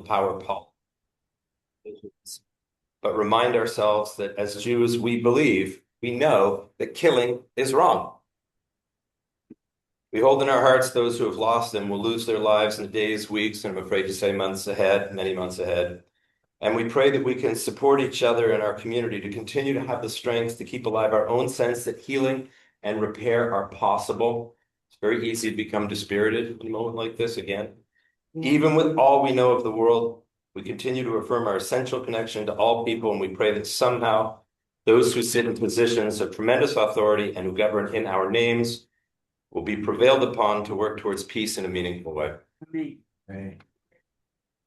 power politics, but remind ourselves that as Jews, we know that killing is wrong. We hold in our hearts those who have lost and will lose their lives in the days, weeks, and I'm afraid to say months ahead, many months ahead. And we pray that we can support each other in our community to continue to have the strength to keep alive our own sense that healing and repair are possible. It's very easy to become dispirited in a moment like this again. Even with all we know of the world, we continue to affirm our essential connection to all people, and we pray that somehow those who sit in positions of tremendous authority and who govern in our names will be prevailed upon to work towards peace in a meaningful way. Right.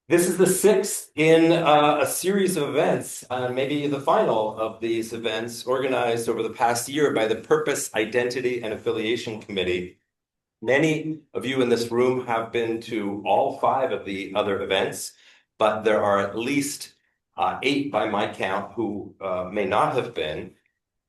This is the sixth in a series of events, maybe the final of these events organized over the past year by the Purpose, Identity, and Affiliation Committee. Many of you in this room have been to all 5 of the other events, but there are at least 8 by my count who may not have been.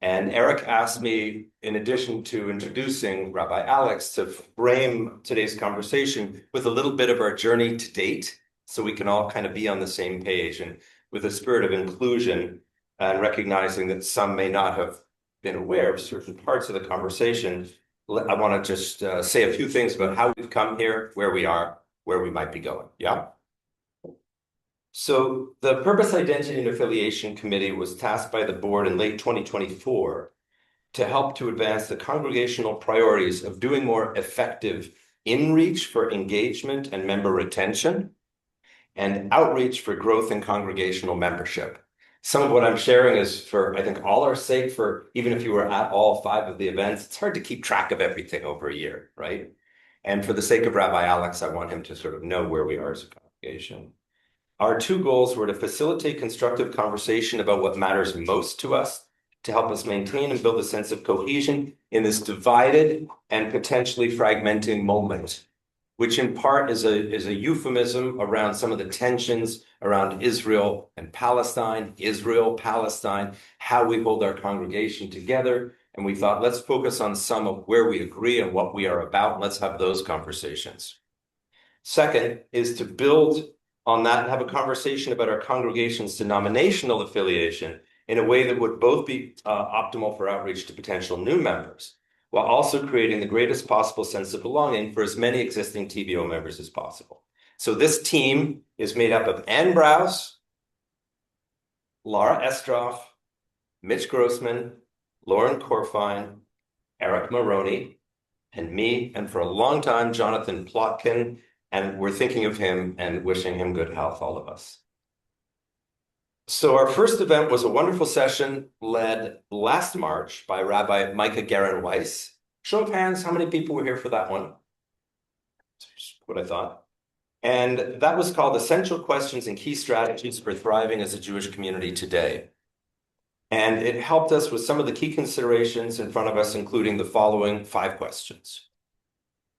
And Eric asked me, in addition to introducing Rabbi Alex, to frame today's conversation with a little bit of our journey to date, so we can all kind of be on the same page and with a spirit of inclusion and recognizing that some may not have been aware of certain parts of the conversation. I want to just say a few things about how we've come here, where we are, where we might be going. Yeah? So the Purpose, Identity, and Affiliation Committee was tasked by the board in late 2024 to help to advance the congregational priorities of doing more effective in-reach for engagement and member retention and outreach for growth in congregational membership. Some of what I'm sharing is for, I think, all our sake, for even if you were at all 5 of the events, it's hard to keep track of everything over a year, right? And for the sake of Rabbi Alex, I want him to sort of know where we are as a congregation. Our 2 goals were to facilitate constructive conversation about what matters most to us, to help us maintain and build a sense of cohesion in this divided and potentially fragmenting moment, which in part is a euphemism around some of the tensions around Israel and Palestine, Palestine, how we hold our congregation together. And we thought, let's focus on some of where we agree and what we are about, and let's have those conversations. Second is to build on that and have a conversation about our congregation's denominational affiliation in a way that would both be optimal for outreach to potential new members, while also creating the greatest possible sense of belonging for as many existing TBO members as possible. So this team is made up of Ann Browse, Laura Estroff, Mitch Grossman, Lauren Corfine, Eric Maroney, and me, and for a long time, Jonathan Plotkin, and we're thinking of him and wishing him good health, all of us. So our first event was a wonderful session led last March by Rabbi Micah Guerin-Weiss. Show of hands, how many people were here for that one? That's what I thought. And that was called Essential Questions and Key Strategies for Thriving as a Jewish Community Today. And it helped us with some of the key considerations in front of us, including the following 5 questions.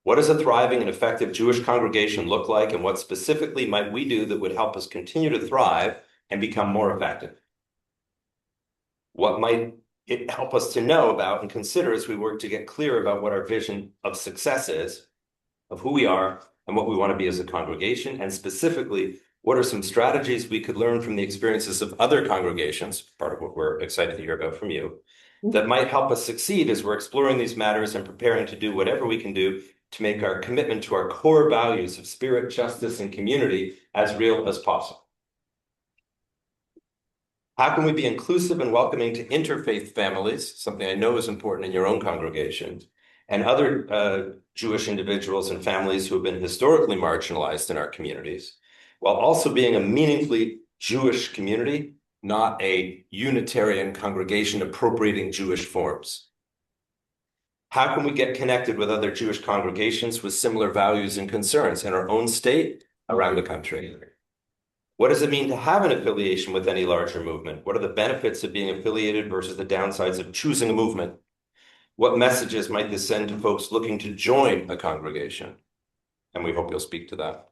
What does a thriving and effective Jewish congregation look like, and what specifically might we do that would help us continue to thrive and become more effective? What might it help us to know about and consider as we work to get clear about what our vision of success is, of who we are, and what we want to be as a congregation? And specifically, what are some strategies we could learn from the experiences of other congregations, part of what we're excited to hear about from you, that might help us succeed as we're exploring these matters and preparing to do whatever we can do to make our commitment to our core values of spirit, justice, and community as real as possible? How can we be inclusive and welcoming to interfaith families, something I know is important in your own congregation, and other Jewish individuals and families who have been historically marginalized in our communities, while also being a meaningfully Jewish community, not a Unitarian congregation appropriating Jewish forms? How can we get connected with other Jewish congregations with similar values and concerns in our own state, around the country? What does it mean to have an affiliation with any larger movement? What are the benefits of being affiliated versus the downsides of choosing a movement? What messages might this send to folks looking to join a congregation? And we hope you'll speak to that.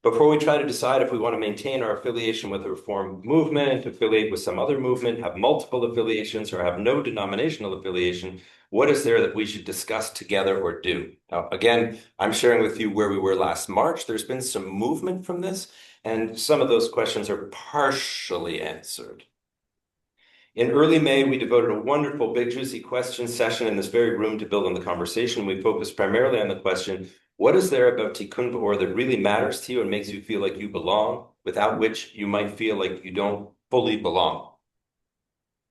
Before we try to decide if we want to maintain our affiliation with a Reform movement, affiliate with some other movement, have multiple affiliations, or have no denominational affiliation, what is there that we should discuss together or do? Now, again, I'm sharing with you where we were last March. There's been some movement from this, and some of those questions are partially answered. In early May, we devoted a wonderful big juicy question session in this very room to build on the conversation. We focused primarily on the question, what is there about Tikkun B'Or that really matters to you and makes you feel like you belong, without which you might feel like you don't fully belong?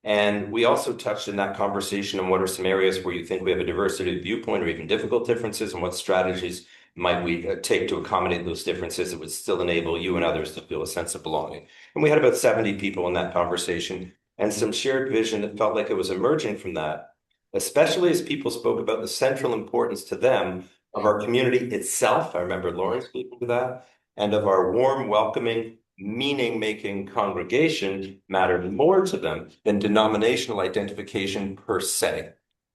And we also touched in that conversation on what are some areas where you think we have a diversity of viewpoint or even difficult differences, and what strategies might we take to accommodate those differences that would still enable you and others to feel a sense of belonging. And we had about 70 people in that conversation, and some shared vision that felt like it was emerging from that, especially as people spoke about the central importance to them of our community itself. I remember Lauren speaking to that, and of our warm, welcoming, meaning-making congregation mattered more to them than denominational identification per se.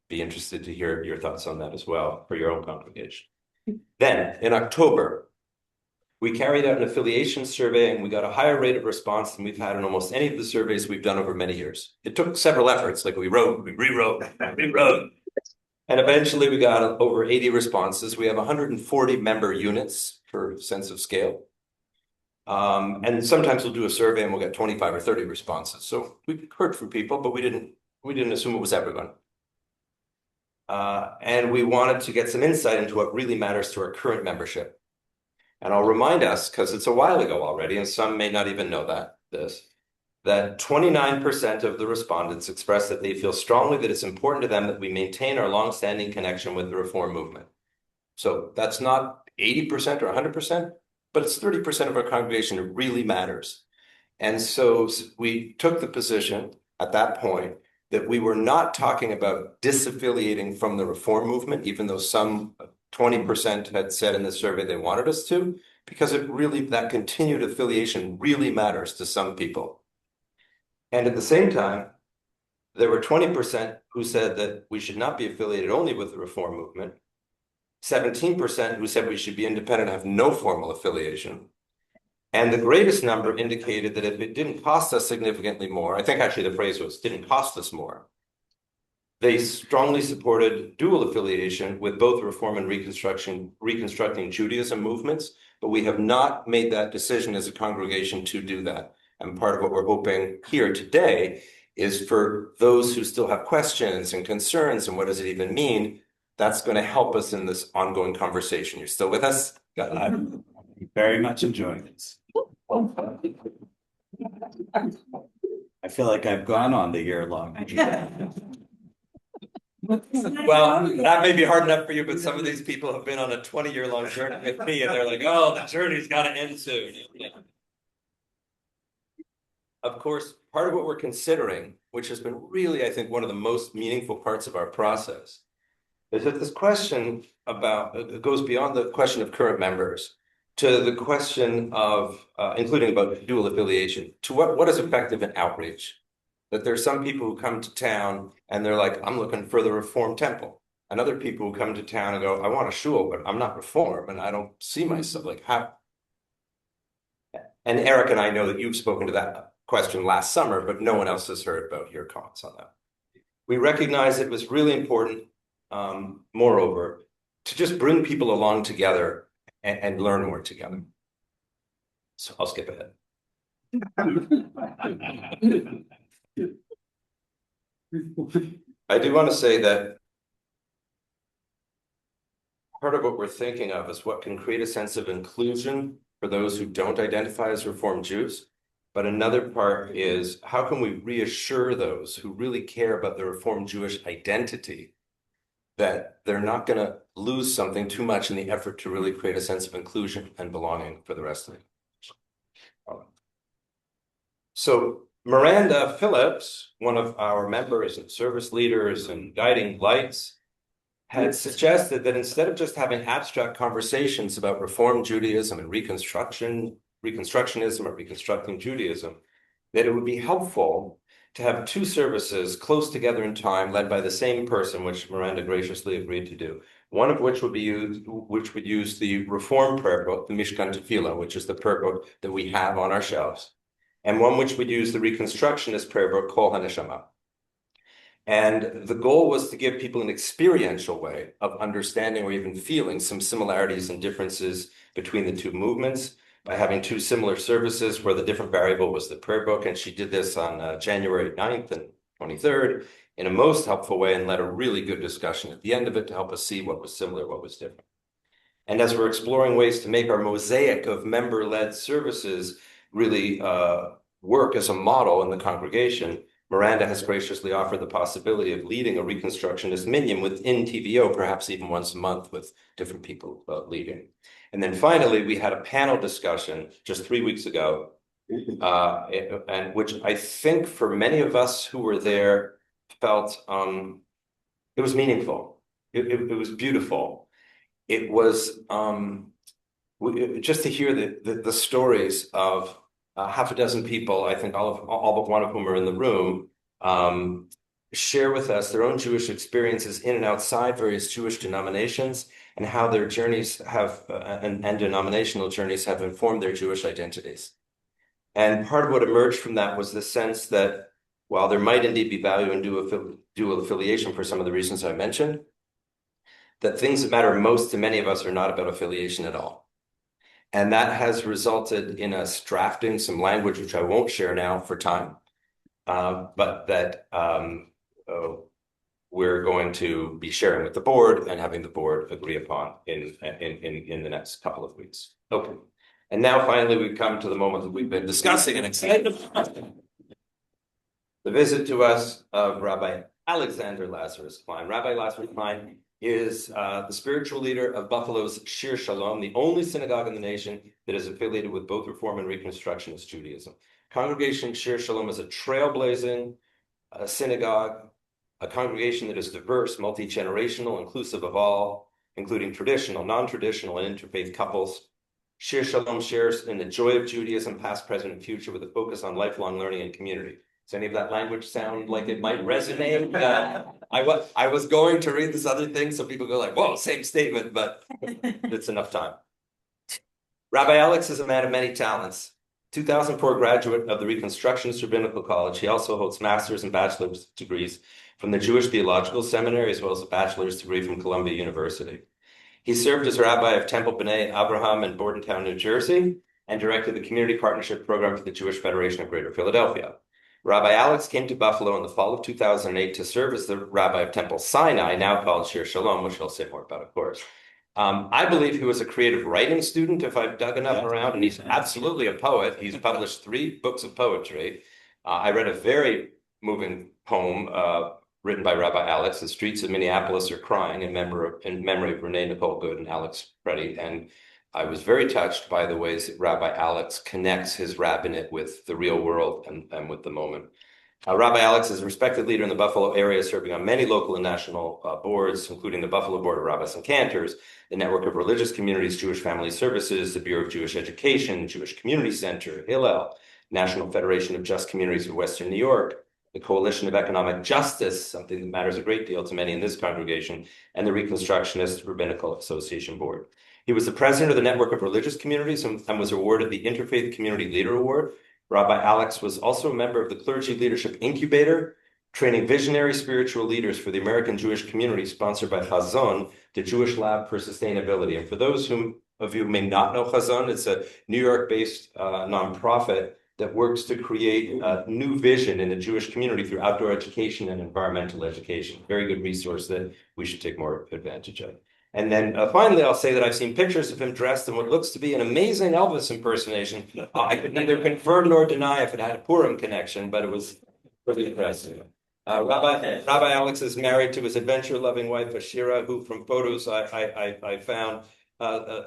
Be interested to hear your thoughts on that as well for your own congregation. Then, in October, we carried out an affiliation survey, and we got a higher rate of response than we've had in almost any of the surveys we've done over many years. It took several efforts, like we wrote, we rewrote, rewrote. And eventually we got over 80 responses. We have 140 member units for sense of scale. And sometimes we'll do a survey and we'll get 25 or 30 responses. So we heard from people, but we didn't assume it was everyone. And we wanted to get some insight into what really matters to our current membership. And I'll remind us, because it's a while ago already, and some may not even know that 29% of the respondents expressed that they feel strongly that it's important to them that we maintain our longstanding connection with the Reform movement. So that's not 80% or 100%, but it's 30% of our congregation. It really matters. And so we took the position at that point that we were not talking about disaffiliating from the Reform movement, even though some 20% had said in the survey they wanted us to, because that continued affiliation really matters to some people. And at the same time, there were 20% who said that we should not be affiliated only with the Reform movement, 17% who said we should be independent and have no formal affiliation. And the greatest number indicated that if it didn't cost us significantly more, I think actually the phrase was didn't cost us more, they strongly supported dual affiliation with both Reform and Reconstructing Judaism movements, but we have not made that decision as a congregation to do that. And part of what we're hoping here today is for those who still have questions and concerns and what does it even mean, that's going to help us in this ongoing conversation. You're still with us? I'm very much enjoying this. I feel like I've gone on the year-long. Well, that may be hard enough for you, but some of these people have been on a 20-year-long journey with me, and they're like, oh, the journey's got to end soon. Of course, part of what we're considering, which has been really, I think, one of the most meaningful parts of our process, is that this question it goes beyond the question of current members to the question of, including about dual affiliation, to what is effective in outreach. That there's some people who come to town and they're like, I'm looking for the Reform temple. And other people who come to town and go, I want a shul, but I'm not Reform and I don't see myself like how. And Eric and I know that you've spoken to that question last summer, but no one else has heard about your comments on that. We recognize it was really important, moreover, to just bring people along together and learn more together. So I'll skip ahead. I do want to say that part of what we're thinking of is what can create a sense of inclusion for those who don't identify as Reform Jews. But another part is how can we reassure those who really care about the Reform Jewish identity that they're not going to lose something too much in the effort to really create a sense of inclusion and belonging for the rest of it. So Miranda Phillips, one of our members and service leaders and guiding lights, had suggested that instead of just having abstract conversations about Reform Judaism and Reconstructionism or Reconstructing Judaism, that it would be helpful to have two services close together in time, led by the same person, which Miranda graciously agreed to do. One of which would use the Reform prayer book, the Mishkan Tefillah, which is the prayer book that we have on our shelves, and one which would use the Reconstructionist prayer book, Kol HaNeshama. And the goal was to give people an experiential way of understanding or even feeling some similarities and differences between the two movements, by having two similar services where the different variable was the prayer book. And she did this on January 9th and 23rd in a most helpful way and led a really good discussion at the end of it to help us see what was similar, what was different. And as we're exploring ways to make our mosaic of member-led services really work as a model in the congregation, Miranda has graciously offered the possibility of leading a Reconstructionist minion within TVO, perhaps even once a month with different people leading. And then finally, we had a panel discussion just 3 weeks ago, and which I think for many of us who were there felt it was meaningful. It was beautiful. It was just to hear the stories of half a dozen people, I think all but one of whom are in the room, share with us their own Jewish experiences in and outside various Jewish denominations and how their journeys have and denominational journeys have informed their Jewish identities. And part of what emerged from that was the sense that while there might indeed be value in dual affiliation for some of the reasons I mentioned, that things that matter most to many of us are not about affiliation at all. And that has resulted in us drafting some language, which I won't share now for time, but that we're going to be sharing with the board and having the board agree upon in the next couple of weeks. Okay. And now finally, we've come to the moment that we've been discussing and excited about. The visit to us of Rabbi Alexander Lazarus-Klein. Rabbi Lazarus-Klein is the spiritual leader of Buffalo's Shir Shalom, the only synagogue in the nation that is affiliated with both Reform and Reconstructionist Judaism. Congregation Shir Shalom is a trailblazing synagogue, a congregation that is diverse, multi-generational, inclusive of all, including traditional, non-traditional, and interfaith couples. Shir Shalom shares in the joy of Judaism, past, present, and future, with a focus on lifelong learning and community. Does any of that language sound like it might resonate? I was going to read this other thing, so people go like, whoa, same statement, but it's enough time. Rabbi Alex is a man of many talents. 2004 graduate of the Reconstructionist Rabbinical College. He also holds master's and bachelor's degrees from the Jewish Theological Seminary, as well as a bachelor's degree from Columbia University. He served as rabbi of Temple B'nai Abraham in Bordentown, New Jersey, and directed the Community Partnership Program for the Jewish Federation of Greater Philadelphia. Rabbi Alex came to Buffalo in the fall of 2008 to serve as the rabbi of Temple Sinai, now called Shir Shalom, which I'll say more about, of course. I believe he was a creative writing student, if I've dug enough around, and he's absolutely a poet. He's published 3 books of poetry. I read a very moving poem written by Rabbi Alex, "The Streets of Minneapolis Are Crying," in memory of Renee Nicole Good and Alex Preddy. And I was very touched by the ways that Rabbi Alex connects his rabbinate with the real world and with the moment. Rabbi Alex is a respected leader in the Buffalo area, serving on many local and national boards, including the Buffalo Board of Rabbis and Cantors, the Network of Religious Communities, Jewish Family Services, the Bureau of Jewish Education, Jewish Community Center, Hillel, National Federation of Just Communities of Western New York, the Coalition of Economic Justice, something that matters a great deal to many in this congregation, and the Reconstructionist Rabbinical Association Board. He was the president of the Network of Religious Communities and was awarded the Interfaith Community Leader Award. Rabbi Alex was also a member of the Clergy Leadership Incubator, training visionary spiritual leaders for the American Jewish community, sponsored by Chazon, the Jewish Lab for Sustainability. And for those of you who may not know Chazon, it's a New York-based nonprofit that works to create a new vision in the Jewish community through outdoor education and environmental education. Very good resource that we should take more advantage of. And then finally, I'll say that I've seen pictures of him dressed in what looks to be an amazing Elvis impersonation. I could neither confirm nor deny if it had a Purim connection, but it was really impressive. Rabbi Alex is married to his adventure-loving wife, Ashira, who from photos I found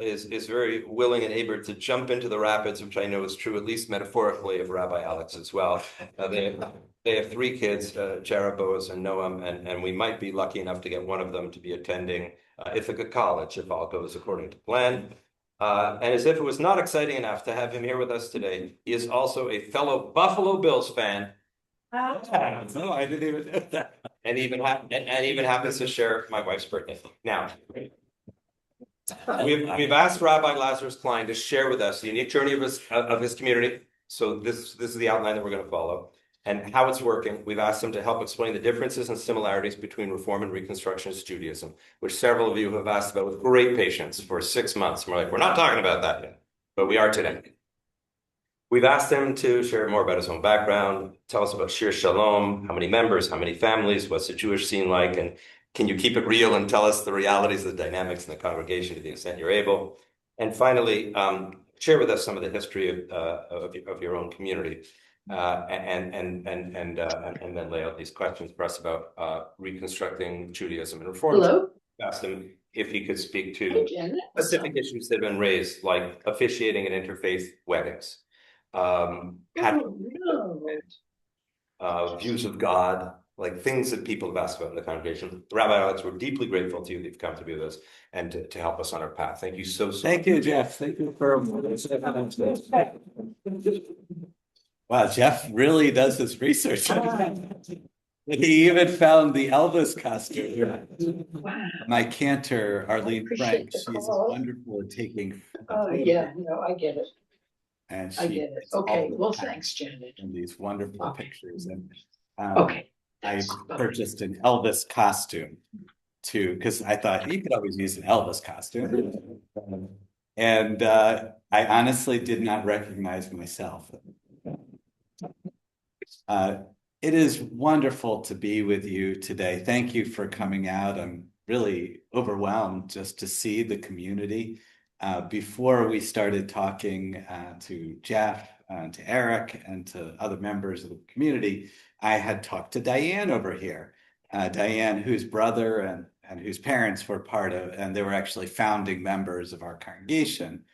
is very willing and able to jump into the rapids, which I know is true, at least metaphorically, of Rabbi Alex as well. They have 3 kids, Jared, Boaz, and Noam, and we might be lucky enough to get one of them to be attending Ithaca College, if all goes according to plan. And as if it was not exciting enough to have him here with us today, he is also a fellow Buffalo Bills fan. No, I didn't even know that. And even happens to share my wife's birthday. Now, we've asked Rabbi Lazarus-Klein to share with us the unique journey of his community. So this is the outline that we're going to follow, and how it's working. We've asked him to help explain the differences and similarities between Reform and Reconstructionist Judaism, which several of you have asked about with great patience for 6 months. And we're like, we're not talking about that yet. but we are today. We've asked him to share more about his own background, tell us about Shir Shalom, how many members, how many families, what's the Jewish scene like, and can you keep it real and tell us the realities of the dynamics in the congregation to the extent you're able. And finally, share with us some of the history of your own community, and then lay out these questions for us about reconstructing Judaism and Reform. Hello. Asked him if he could speak to specific issues that have been raised, like officiating and interfaith weddings, views of God, like things that people have asked about in the congregation. Rabbi Alex, we're deeply grateful to you that you've come to be with us and to help us on our path. Thank you so much. Thank you, Jeff. Thank you for. Wow, Jeff really does his research. He even found the Elvis costume. Wow. My cantor, Arlene Frank, she's call. wonderful at taking. Yeah, no, I get it. And I she get it. gets all Okay, the well, time thanks, Janet. in these wonderful Okay. pictures. And Okay. I purchased an Elvis costume too, because I thought you could always use an Elvis costume. And I honestly did not recognize myself. It is wonderful to be with you today. Thank you for coming out. I'm really overwhelmed just to see the community. Before we started talking to Jeff, to Eric, and to other members of the community, I had talked to Diane over here. Diane, whose brother and whose parents were part of, and they were actually founding members of our congregation.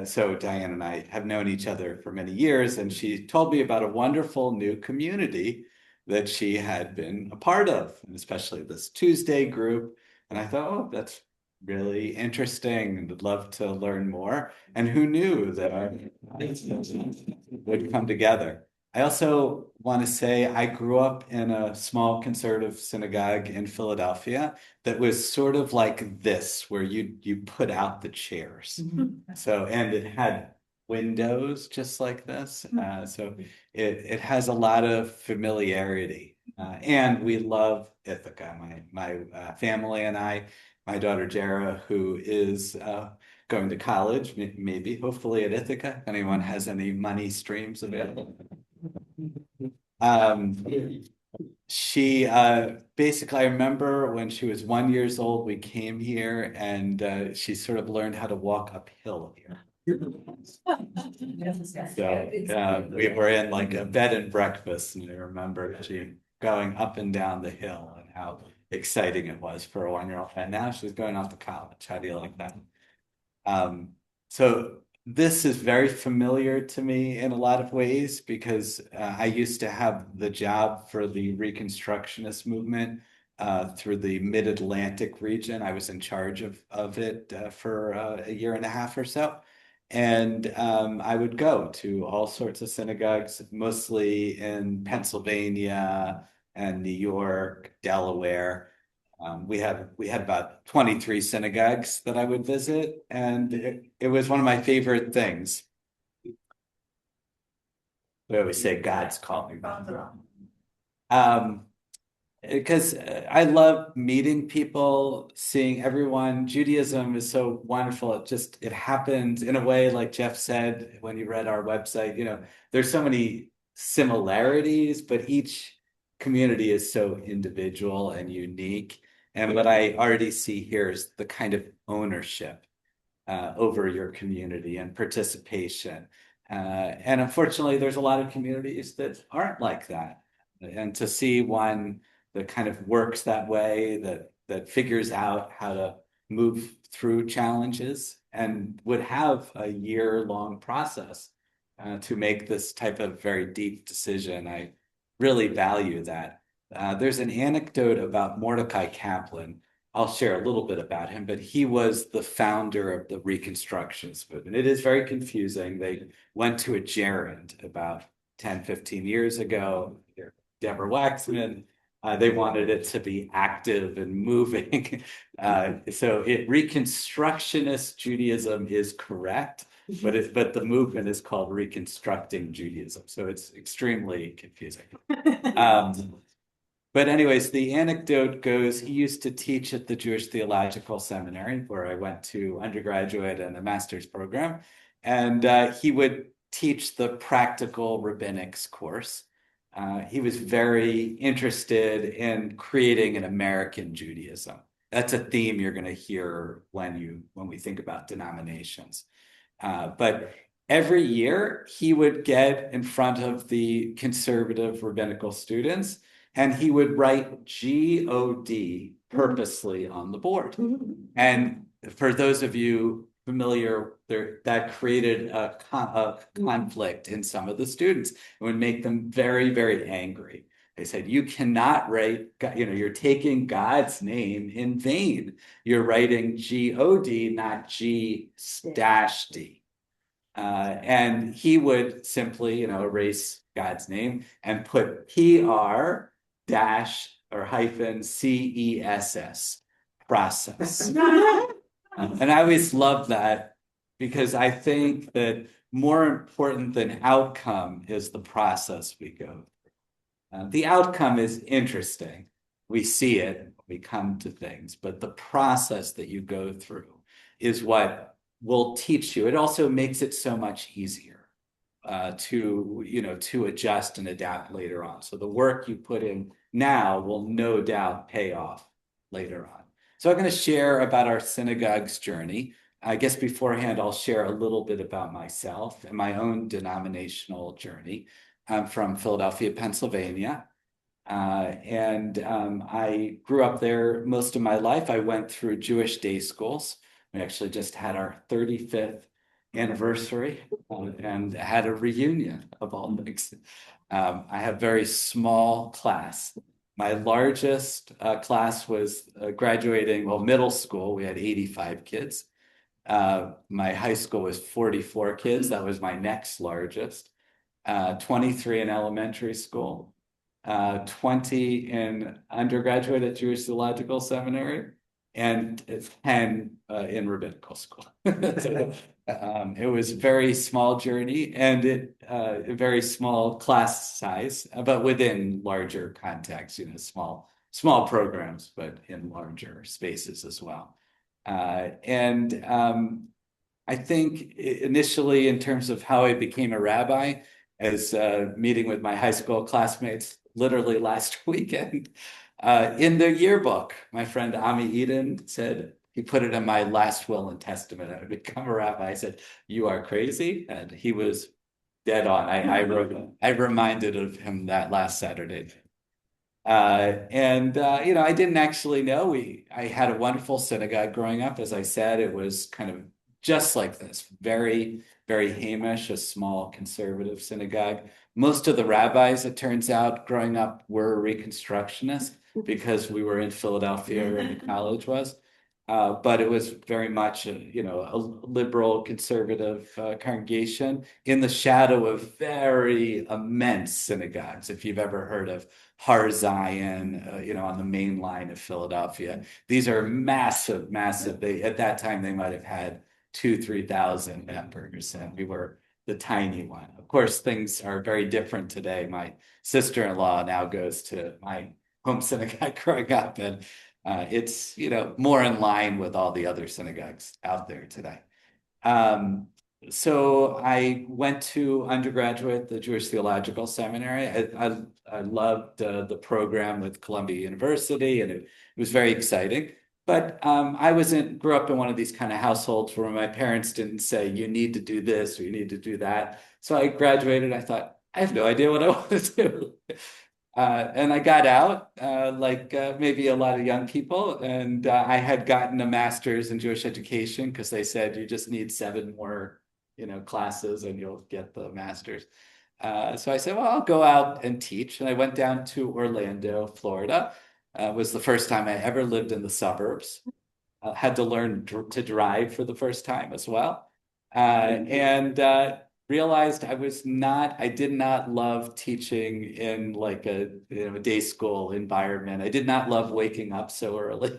So Diane and I have known each other for many years, and she told me about a wonderful new community that she had been a part of, and especially this Tuesday group. And I thought, oh, that's really interesting and would love to learn more. And who knew that our would come together. I also want to say I grew up in a small conservative synagogue in Philadelphia that was sort of like this, where you put out the chairs. So, and it had windows just like this. So it has a lot of familiarity. And we love Ithaca. My family and I, my daughter Jara, who is going to college, maybe, hopefully at Ithaca, if anyone has any money streams available. She basically, I remember when she was 1 year old, we came here and she sort of learned how to walk uphill here. So we were in like a bed and breakfast, and I remember she going up and down the hill and how exciting it was for a 1 year old. And now she's going off to college. How do you like that? So this is very familiar to me in a lot of ways because I used to have the job for the Reconstructionist movement through the Mid-Atlantic region. I was in charge of it for a year and a half or so. And I would go to all sorts of synagogues, mostly in Pennsylvania and New York, Delaware. We had about 23 synagogues that I would visit, and it was one of my favorite things. We always say God's calling. Because I love meeting people, seeing everyone. Judaism is so wonderful. It happens in a way, like Jeff said when you read our website, there's so many similarities, but each community is so individual and unique. And what I already see here is the kind of ownership over your community and participation. And unfortunately, there's a lot of communities that aren't like that. And to see one that kind of works that way, that figures out how to move through challenges and would have a year-long process to make this type of very deep decision. I really value that. There's an anecdote about Mordecai Kaplan. I'll share a little bit about him, but he was the founder of the Reconstructionist movement. It is very confusing. They went to a gerund about 10, 15 years ago. Deborah Waxman, they wanted it to be active and moving. So Reconstructionist Judaism is correct, but the movement is called Reconstructing Judaism. So it's extremely confusing. But anyways, the anecdote goes, he used to teach at the Jewish Theological Seminary, where I went to undergraduate and a master's program. And he would teach the practical rabbinics course. He was very interested in creating an American Judaism. That's a theme you're going to hear when we think about denominations. But every year he would get in front of the conservative rabbinical students and he would write God purposely on the board. And for those of you familiar, that created a conflict in some of the students. It would make them very, very angry. They said, you cannot write, you're taking God's name in vain. You're writing God, not G-D. And he would simply, erase God's name and put PR dash or hyphen CESS, process. And I always love that because I think that more important than outcome is the process we go through. The outcome is interesting. We see it, we come to things, but the process that you go through is what will teach you. It also makes it so much easier to adjust and adapt later on. So the work you put in now will no doubt pay off later on. So I'm going to share about our synagogue's journey. I guess beforehand, I'll share a little bit about myself and my own denominational journey. I'm from Philadelphia, Pennsylvania. I grew up there most of my life. I went through Jewish day schools. We actually just had our 35th anniversary and had a reunion of all things. I have a very small class. My largest class was graduating, middle school, we had 85 kids. My high school was 44 kids. That was my next largest. 23 in elementary school, 20 in undergraduate at Jewish Theological Seminary, and 10 in rabbinical school. It was a very small journey and a very small class size, but within larger contexts, small programs, but in larger spaces as well. I think initially in terms of how I became a rabbi, as meeting with my high school classmates literally last weekend, in the yearbook, my friend Ami Eden said, he put it in my last will and testament, I would become a rabbi. I said, you are crazy. And he was dead on. I reminded of him that last Saturday. I didn't actually know. I had a wonderful synagogue growing up. As I said, it was kind of just like this, very, very Hamish, a small conservative synagogue. Most of the rabbis, it turns out, growing up were Reconstructionists because we were in Philadelphia where the college was. But it was very much, a liberal conservative congregation in the shadow of very immense synagogues. If you've ever heard of Har Zion, on the main line of Philadelphia, these are massive, massive. At that time, they might have had 2,000-3,000 members, and we were the tiny one. Of course, things are very different today. My sister-in-law now goes to my home synagogue growing up, and it's more in line with all the other synagogues out there today. So I went to undergraduate at the Jewish Theological Seminary. I loved the program with Columbia University, and it was very exciting. But I grew up in one of these kind of households where my parents didn't say, you need to do this or you need to do that. So I graduated. I thought, I have no idea what I want to do. And I got out like maybe a lot of young people. And I had gotten a master's in Jewish education because they said you just need 7 more classes and you'll get the master's. So I said, well, I'll go out and teach. And I went down to Orlando, Florida. It was the first time I ever lived in the suburbs. Had to learn to drive for the first time as well. And realized I did not love teaching in like a day school environment. I did not love waking up so early.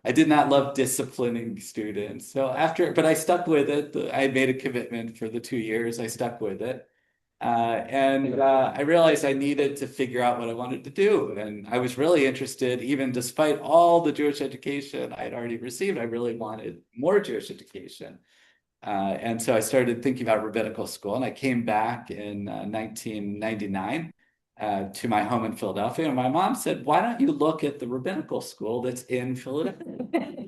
I did not love disciplining students. But I stuck with it. I made a commitment for the 2 years. I stuck with it. I realized I needed to figure out what I wanted to do. And I was really interested, even despite all the Jewish education I had already received, I really wanted more Jewish education. And so I started thinking about rabbinical school, and I came back in 1999 to my home in Philadelphia. And my mom said, "Why don't you look at the rabbinical school that's in Philadelphia?"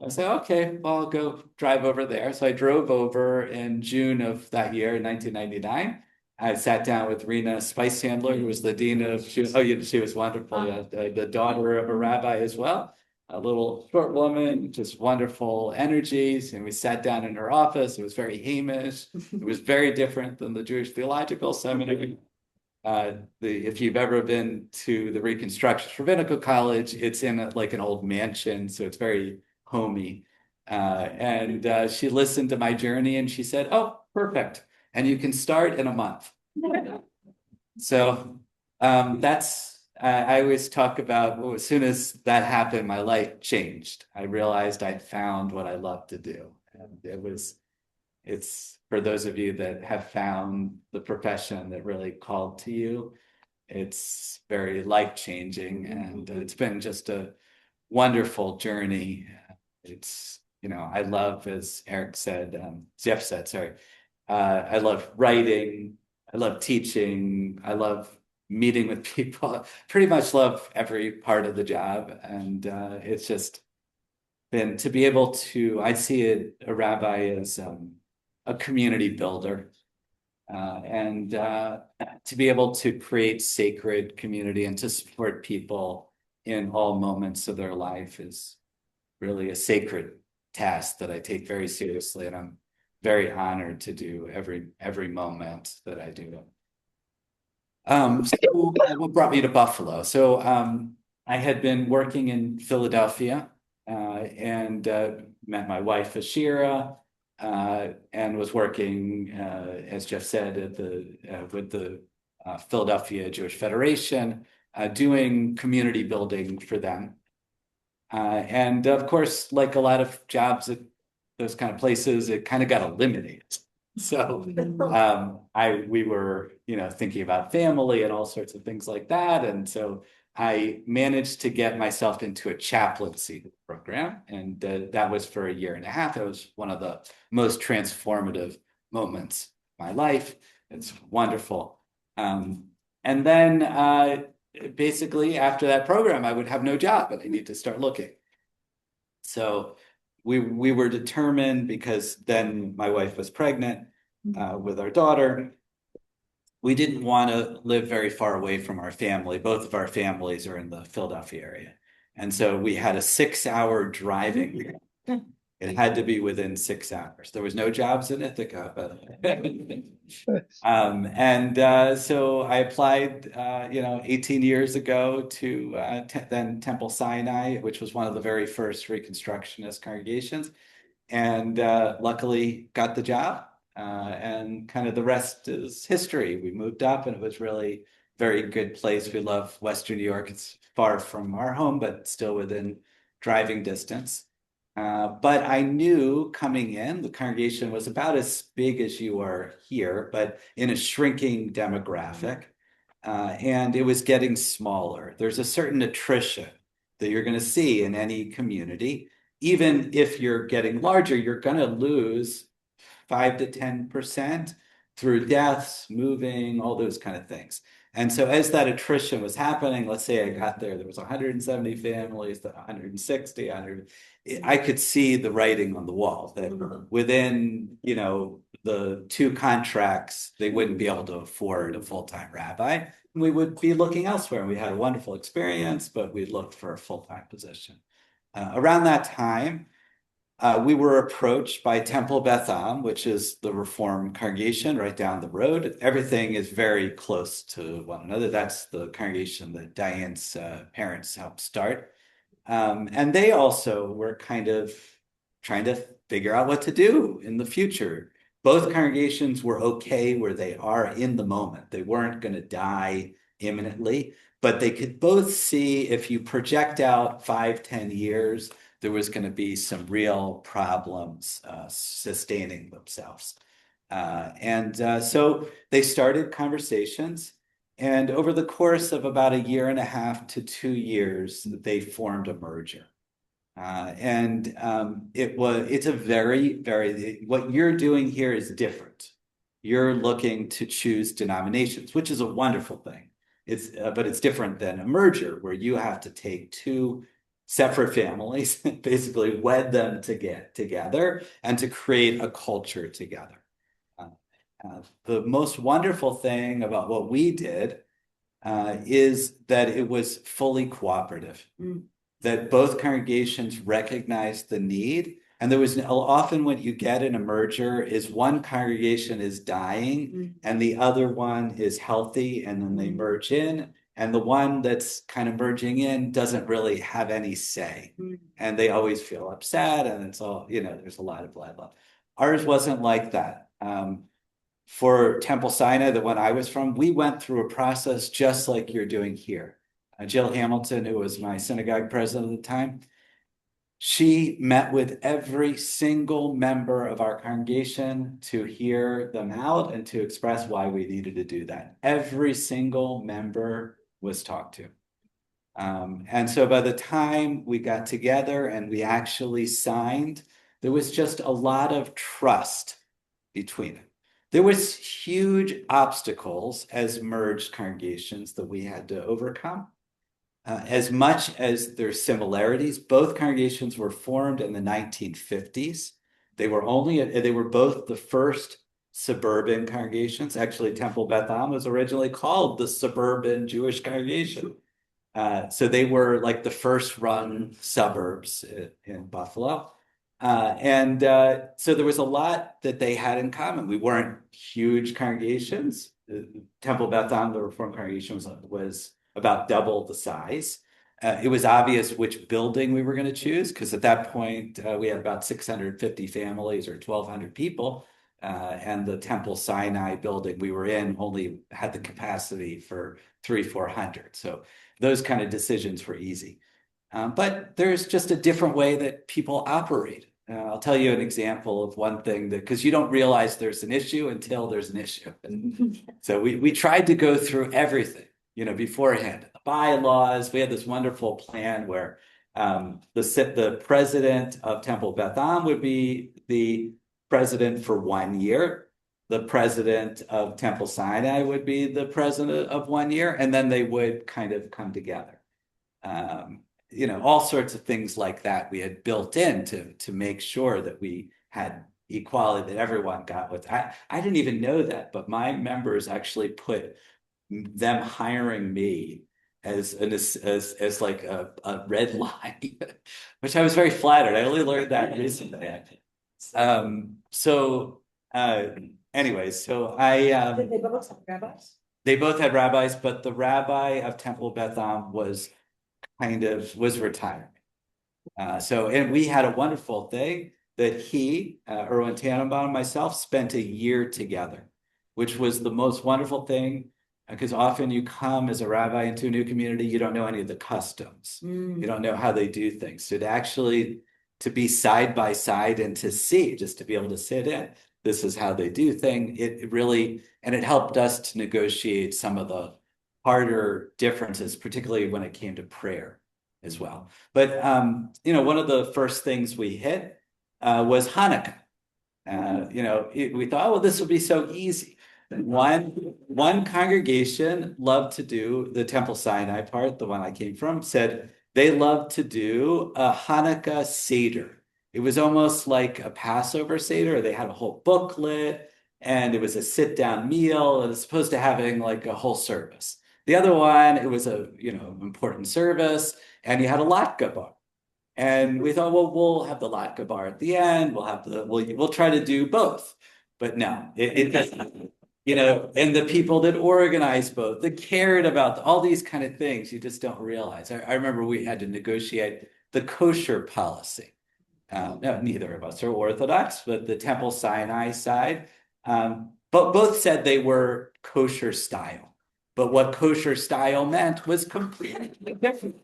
I said, "Okay, well, I'll go drive over there." So I drove over in June of that year, in 1999. I sat down with Rena Spice Handler, who was the dean of, she was wonderful, yeah, the daughter of a rabbi as well, a little short woman, just wonderful energies. And we sat down in her office. It was very Hamish. It was very different than the Jewish Theological Seminary. If you've ever been to the Reconstruction Rabbinical College, it's in like an old mansion, so it's very homey. She listened to my journey and she said, "Oh, perfect. And you can start in a month." So I always talk about, well, as soon as that happened, my life changed. I realized I'd found what I love to do. And it's for those of you that have found the profession that really called to you, it's very life-changing. And it's been just a wonderful journey. It's, I love, as Eric said, Jeff said, sorry, I love writing, I love teaching, I love meeting with people, pretty much love every part of the job. And it's just been to be able to, I see it, a rabbi as a community builder. To be able to create sacred community and to support people in all moments of their life is really a sacred task that I take very seriously, and I'm very honored to do every moment that I do. So what brought me to Buffalo? So I had been working in Philadelphia and met my wife Ashira, and was working, as Jeff said, with the Philadelphia Jewish Federation, doing community building for them. And of course, like a lot of jobs at those kind of places, it kind of got eliminated. So we were, thinking about family and all sorts of things like that. And so I managed to get myself into a chaplaincy program, and that was for a year and a half. It was one of the most transformative moments of my life. It's wonderful. And then basically after that program, I would have no job, and I need to start looking. So we were determined, because then my wife was pregnant with our daughter. We didn't want to live very far away from our family. Both of our families are in the Philadelphia area. And so we had a 6-hour driving. It had to be within 6 hours. There was no jobs in Ithaca, so I applied, 18 years ago to then Temple Sinai, which was one of the very first Reconstructionist congregations, and luckily got the job. And kind of the rest is history. We moved up, and it was really very good place. We love Western New York. It's far from our home, but still within driving distance. But I knew coming in, the congregation was about as big as you are here, but in a shrinking demographic. And it was getting smaller. There's a certain attrition that you're going to see in any community. Even if you're getting larger, you're going to lose 5 to 10% through deaths, moving, all those kind of things. And so as that attrition was happening, let's say I got there was 170 families, 160, 100. I could see the writing on the wall that within, the 2 contracts, they wouldn't be able to afford a full-time rabbi. We would be looking elsewhere. We had a wonderful experience, but we looked for a full-time position. Around that time, we were approached by Temple Beth Am, which is the Reform congregation right down the road. Everything is very close to one another. That's the congregation that Diane's parents helped start. And they also were kind of trying to figure out what to do in the future. Both congregations were okay where they are in the moment. They weren't going to die imminently, but they could both see, if you project out 5-10 years, there was going to be some real problems sustaining themselves. So they started conversations, and over the course of about a year and a half to 2 years, they formed a merger. It's a very, what you're doing here is different. You're looking to choose denominations, which is a wonderful thing. But it's different than a merger where you have to take two separate families, basically wed them to get together and to create a culture together. The most wonderful thing about what we did is that it was fully cooperative. That both congregations recognized the need. And there was often what you get in a merger is one congregation is dying and the other one is healthy, and then they merge in. And the one that's kind of merging in doesn't really have any say. And they always feel upset, and it's all, there's a lot of blood love. Ours wasn't like that. For Temple Sinai, the one I was from, we went through a process just like you're doing here. Jill Hamilton, who was my synagogue president at the time, she met with every single member of our congregation to hear them out and to express why we needed to do that. Every single member was talked to. And so by the time we got together and we actually signed, there was just a lot of trust between it. There was huge obstacles as merged congregations that we had to overcome. As much as there's similarities, both congregations were formed in the 1950s. They were both the first suburban congregations. Actually, Temple Beth Am was originally called the Suburban Jewish Congregation. So they were like the first run suburbs in Buffalo. So there was a lot that they had in common. We weren't huge congregations. Temple Beth Am, the Reformed congregation, was about double the size. It was obvious which building we were going to choose, because at that point we had about 650 families or 1,200 people, and the Temple Sinai building we were in only had the capacity for 300-400. So those kind of decisions were easy. But there's just a different way that people operate. I'll tell you an example of one thing that, because you don't realize there's an issue until there's an issue. So we tried to go through everything, beforehand. The bylaws, we had this wonderful plan where the president of Temple Beth Am would be the president for 1 year. The president of Temple Sinai would be the president of 1 year, and then they would kind of come together. All sorts of things like that we had built in to make sure that we had equality, that everyone got what I didn't even know that, but my members actually put them hiring me as like a red line, which I was very flattered. I only learned that recently. Anyways, so Did they both have rabbis? they both had rabbis, but the rabbi of Temple Beth Am was retiring. And we had a wonderful thing that he, Erwin Tannenbaum, and myself spent a year together, which was the most wonderful thing, because often you come as a rabbi into a new community, you don't know any of the customs. You don't know how they do things. So to be side by side and to see, just to be able to sit in, this is how they do things. It helped us to negotiate some of the harder differences, particularly when it came to prayer as well. But, one of the first things we hit was Hanukkah. We thought, well, this will be so easy. One congregation loved to do the Temple Sinai part, the one I came from, said they loved to do a Hanukkah Seder. It was almost like a Passover Seder. They had a whole booklet, and it was a sit-down meal, and it's opposed to having like a whole service. The other one, it was a important service, and you had a latke bar. And we thought, well, we'll have the latke bar at the end. We'll try to do both. But no, it doesn't. And the people that organized both, that cared about all these kind of things, you just don't realize. I remember we had to negotiate the kosher policy. No, neither of us are Orthodox, but the Temple Sinai side, but both said they were kosher style. But what kosher style meant was completely different.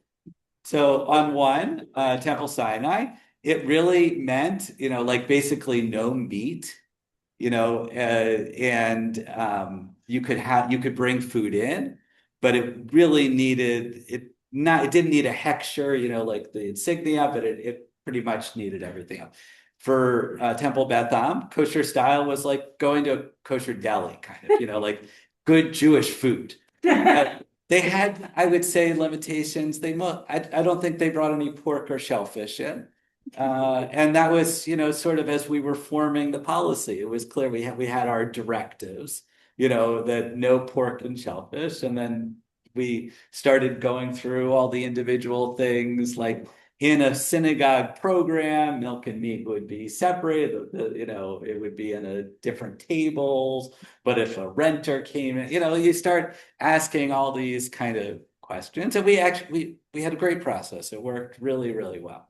So on one, Temple Sinai, it really meant, like basically no meat and you could bring food in, but it really it didn't need a hechsher, like the insignia, but it pretty much needed everything else. For Temple Beth Am, kosher style was like going to a kosher deli, kind of, like good Jewish food. They had, I would say, limitations. I don't think they brought any pork or shellfish in. And that was, sort of as we were forming the policy, it was clear we had our directives, that no pork and shellfish. And then we started going through all the individual things, like in a synagogue program, milk and meat would be separated, it would be in a different tables. But if a renter came in, you start asking all these kind of questions. And we had a great process. It worked really, really well.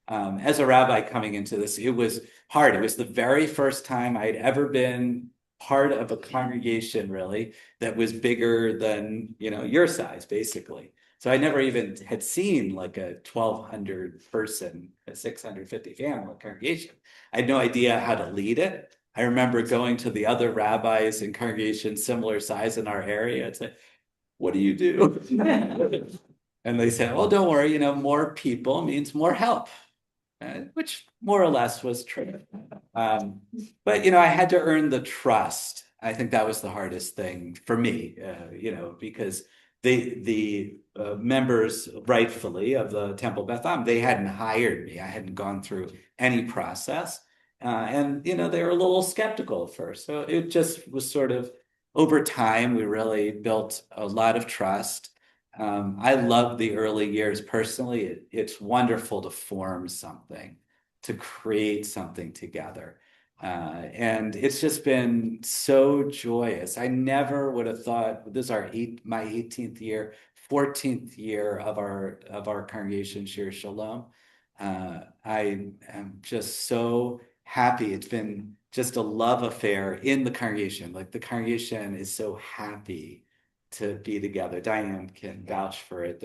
As a rabbi coming into this, it was hard. It was the very first time I'd ever been part of a congregation, really, that was bigger than, your size, basically. So I never even had seen like a 1,200 person, a 650 family congregation. I had no idea how to lead it. I remember going to the other rabbis in congregations similar size in our area and say, "What do you do?" And they said, "Well, don't worry, more people means more help." Which more or less was true. But, I had to earn the trust. I think that was the hardest thing for me, because the members rightfully of the Temple Beth Am, they hadn't hired me. I hadn't gone through any process. And, they were a little skeptical at first. So it just was sort of over time, we really built a lot of trust. I love the early years personally. It's wonderful to form something, to create something together. And it's just been so joyous. I never would have thought this is my 18th year, 14th year of our congregation, Shir Shalom. I am just so happy. It's been just a love affair in the congregation. Like the congregation is so happy to be together. Diane can vouch for it.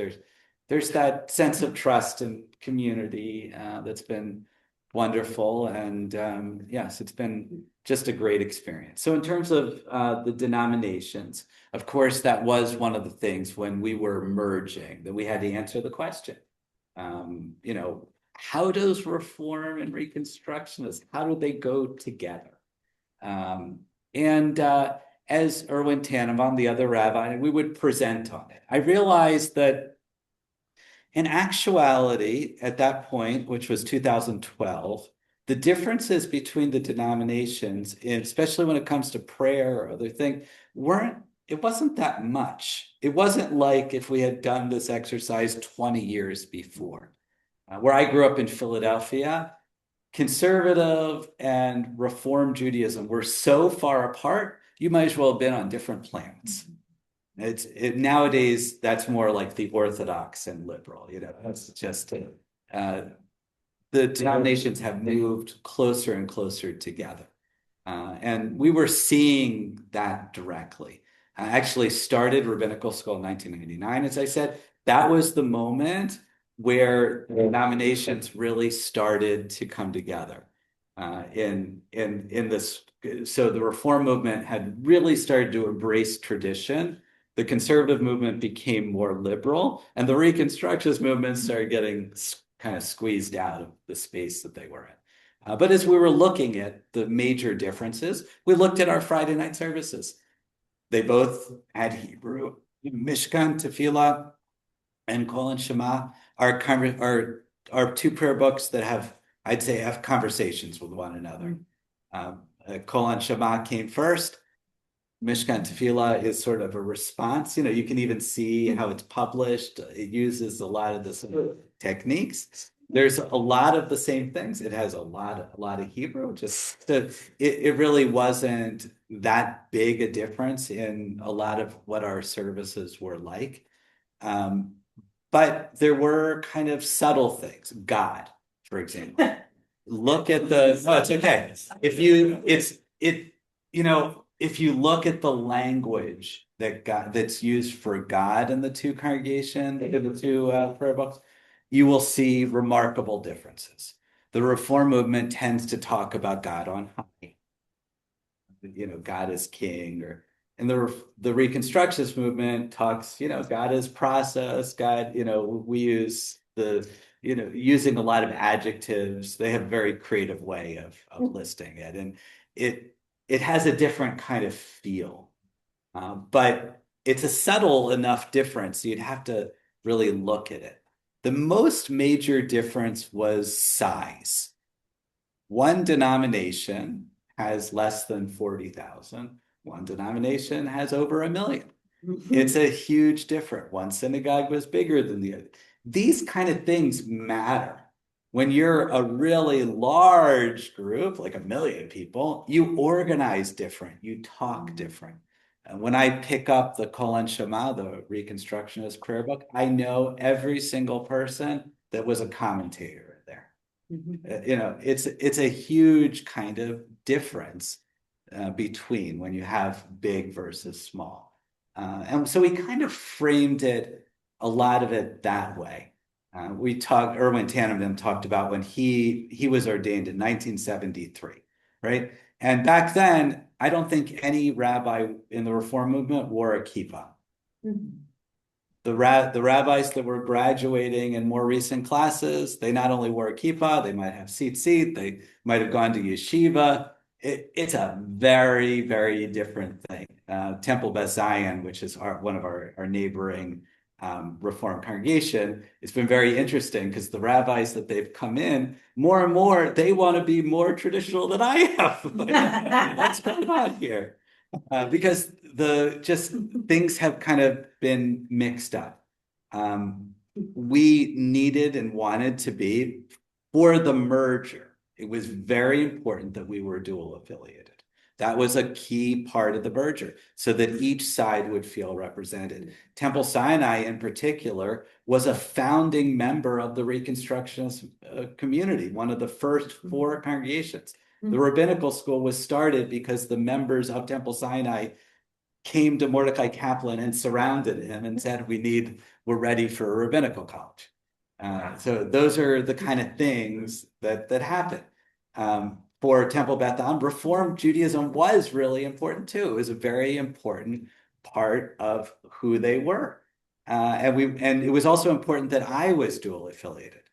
There's that sense of trust and community that's been wonderful. And yes, it's been just a great experience. So in terms of the denominations, of course, that was one of the things when we were merging that we had to answer the question. How does Reform and Reconstructionist, how do they go together? As Erwin Tannenbaum, the other rabbi, we would present on it. I realized that in actuality, at that point, which was 2012, the differences between the denominations, especially when it comes to prayer or other things, it wasn't that much. It wasn't like if we had done this exercise 20 years before. Where I grew up in Philadelphia, conservative and Reform Judaism were so far apart, you might as well have been on different planets. Nowadays, that's more like the Orthodox and liberal, that's just the denominations have moved closer and closer together. And we were seeing that directly. I actually started rabbinical school in 1999, as I said. That was the moment where denominations really started to come together in this. So the Reform movement had really started to embrace tradition. The conservative movement became more liberal, and the Reconstructionist movement started getting kind of squeezed out of the space that they were in. But as we were looking at the major differences, we looked at our Friday night services. They both had Hebrew, Mishkan, Tefillah, and Kol and Shema are two prayer books that have conversations with one another. Kol and Shema came first. Mishkan Tefillah is sort of a response. You can even see how it's published. It uses a lot of the same techniques. There's a lot of the same things. It has a lot of Hebrew. It really wasn't that big a difference in a lot of what our services were like. But there were kind of subtle things. God, for example. Look at it's okay. If you look at the language that's used for God in the two congregations, in the two prayer books, you will see remarkable differences. The Reform movement tends to talk about God on high. God is king, or and the Reconstructionist movement talks, God is process, God, we use using a lot of adjectives. They have a very creative way of listing it, and it has a different kind of feel, but it's a subtle enough difference. So you'd have to really look at it. The most major difference was size. One denomination has less than 40,000. One denomination has over 1 million. It's a huge difference. One synagogue was bigger than the other. These kind of things matter. When you're a really large group, like 1 million people, you organize different, you talk different. And when I pick up the Kol Shema, the Reconstructionist prayer book, I know every single person that was a commentator there. It's a huge kind of difference between when you have big versus small. And so we kind of framed it, a lot of it that way. Erwin Tannenbaum talked about when he was ordained in 1973, right? And back then, I don't think any rabbi in the Reform movement wore a kippah. The rabbis that were graduating in more recent classes, they not only wore a kippah, they might have tzitzit, they might have gone to yeshiva. It's a very, very different thing. Temple Beth Zion, which is one of our neighboring Reform congregation, it's been very interesting because the rabbis that they've come in, more and more, they want to be more traditional than I am. What's going on here? Because things have kind of been mixed up. We needed and wanted to be, for the merger, it was very important that we were dual affiliated. That was a key part of the merger, so that each side would feel represented. Temple Sinai, in particular, was a founding member of the Reconstructionist community, one of the first 4 congregations. The rabbinical school was started because the members of Temple Sinai came to Mordecai Kaplan and surrounded him and said, we're ready for a rabbinical college. So those are the kind of things that happen. For Temple Beth Am, Reform Judaism was really important too. It was a very important part of who they were. And it was also important that I was dual affiliated.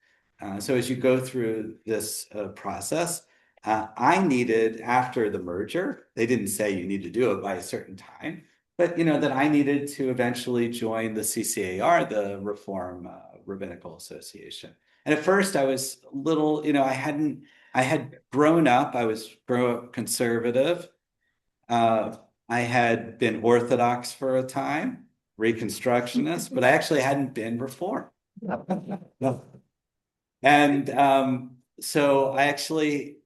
So as you go through this process, I needed, after the merger, they didn't say you need to do it by a certain time, but that I needed to eventually join the CCAR, the Reform Rabbinical Association. And at first I was a little, I had grown up, I grew up conservative. I had been Orthodox for a time, Reconstructionist, but I actually hadn't been Reform. And so I actually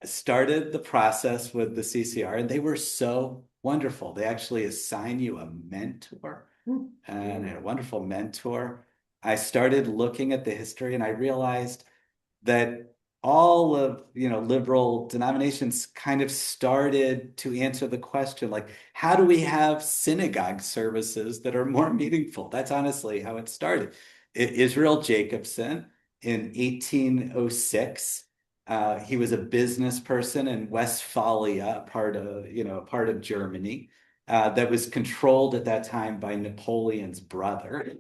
started the process with the CCR, and they were so wonderful. They actually assign you a mentor, and I had a wonderful mentor. I started looking at the history, and I realized that all of liberal denominations kind of started to answer the question, like, how do we have synagogue services that are more meaningful? That's honestly how it started. Israel Jacobson in 1806. He was a business person in Westphalia, part of Germany, that was controlled at that time by Napoleon's brother.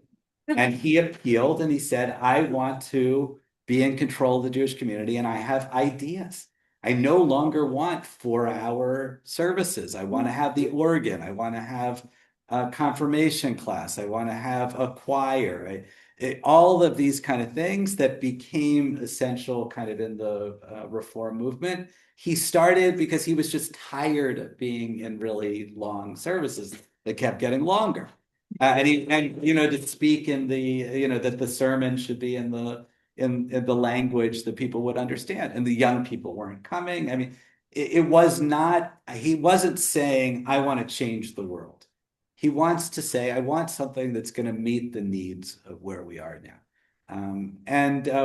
And he appealed and he said, I want to be in control of the Jewish community, and I have ideas. I no longer want 4-hour services. I want to have the organ. I want to have a confirmation class. I want to have a choir. All of these kind of things that became essential kind of in the Reform movement. He started because he was just tired of being in really long services that kept getting longer. And to speak in the, that the sermon should be in the language that people would understand, and the young people weren't coming. I mean, he wasn't saying, I want to change the world. He wants to say, I want something that's going to meet the needs of where we are now.